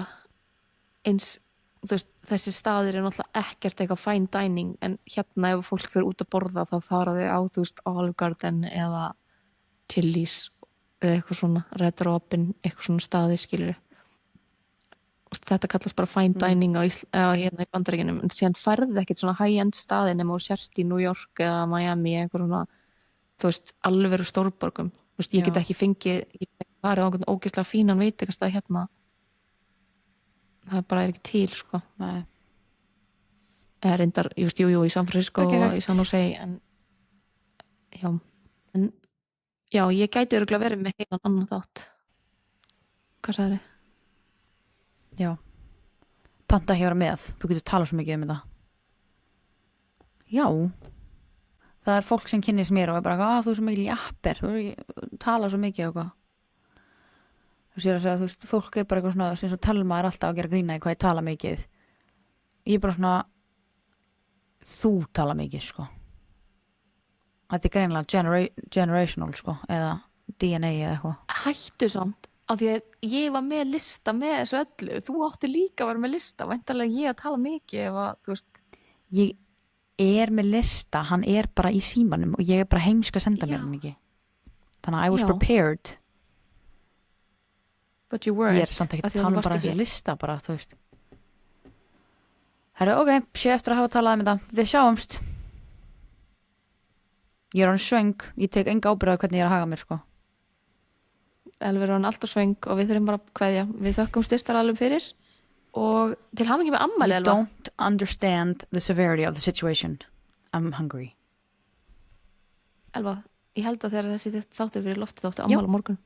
eins, þú veist, þessi staðir er náttúrulega ekkert eitthvað fine dining, en hérna ef fólk fyrir út að borða þá fara þau á, þú veist, Olive Garden eða Chili's eða eitthvað svona, Red Robin, eitthvað svona staði, skilur. Þetta kallast bara fine dining á hérna í Bandaríkjunum, en síðan færði ekkert svona high-end staði nema þú sért í New York eða Miami eða eitthvað svona, þú veist, alveg stórborgum. Þú veist, ég get ekki fengið, ég farið á einhvern ógeðslega fínan veitingastað hérna. Það bara er ekki til, sko. Nei. Eða reyndar, ég veist, jú, í San Francisco og í San Jose, en já, ég gæti örugglega verið með heilan annan þátt. Hvað sagðir þið? Já. Panta ekki að vera með, þú getur talað svo mikið um þetta. Já. Það er fólk sem kynnist mér og er bara, þú er svo mikil í apper, þú talar svo mikið og eitthvað. Þú sér að segja, þú veist, fólk er bara eitthvað svona, eins og Telma er alltaf að gera grína í hvað ég tala mikið. Ég er bara svona, þú tala mikið, sko. Þetta er greinilega generational, sko, eða DNA eða eitthvað. Hættu samt, af því að ég var með lista með þessu öllu. Þú átti líka að vera með lista, væntanlega ég að tala mikið ef að, þú veist. Ég er með lista, hann er bara í símanum og ég er bara heimsk að senda mér hann ekki. Þannig að I was prepared. But you weren't. Ég er samt ekki að tala bara þessi lista bara, þú veist. Herru, ok, sé eftir að hafa talað um þetta. Við sjáumst. Ég er hann svöng, ég tek enga ábyrgð á hvernig ég er að haga mér, sko. Elfur er hann alltaf svöng og við þurfum bara að kveðja. Við þökkum styrktaralum fyrir og til hamingju með ammæli, Elva. You don't understand the severity of the situation. I'm hungry. Elva, ég held að þegar þessi þáttur fyrir loftið þáttu ammæli á morgun.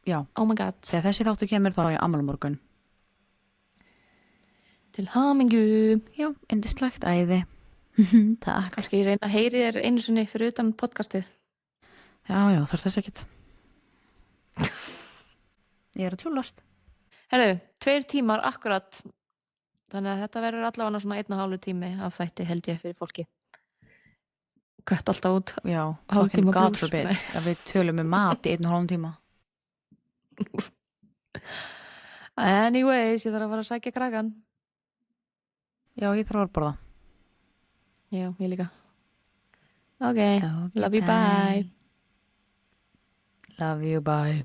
Já. Oh my god. Þegar þessi þáttu kemur þá er ég ammæli á morgun. Til hamingju. Já, yndislegt æði. Takk. Kannski ég reyna að heyri þér einu sinni fyrir utan podcastið. Já, þarf þess ekkert. Ég er að tjúlast. Herru, 2 tímar akkurat. Þannig að þetta verður allavega svona 1,5 tími af þætti held ég fyrir fólki. Kvætt alltaf út. Já, fucking God forbid að við tölum með mat í 1,5 tíma. Anyways, ég þarf að fara að sækja krakkan. Já, ég þarf að borða. Já, ég líka. Okay. Love you, bye. Love you, bye.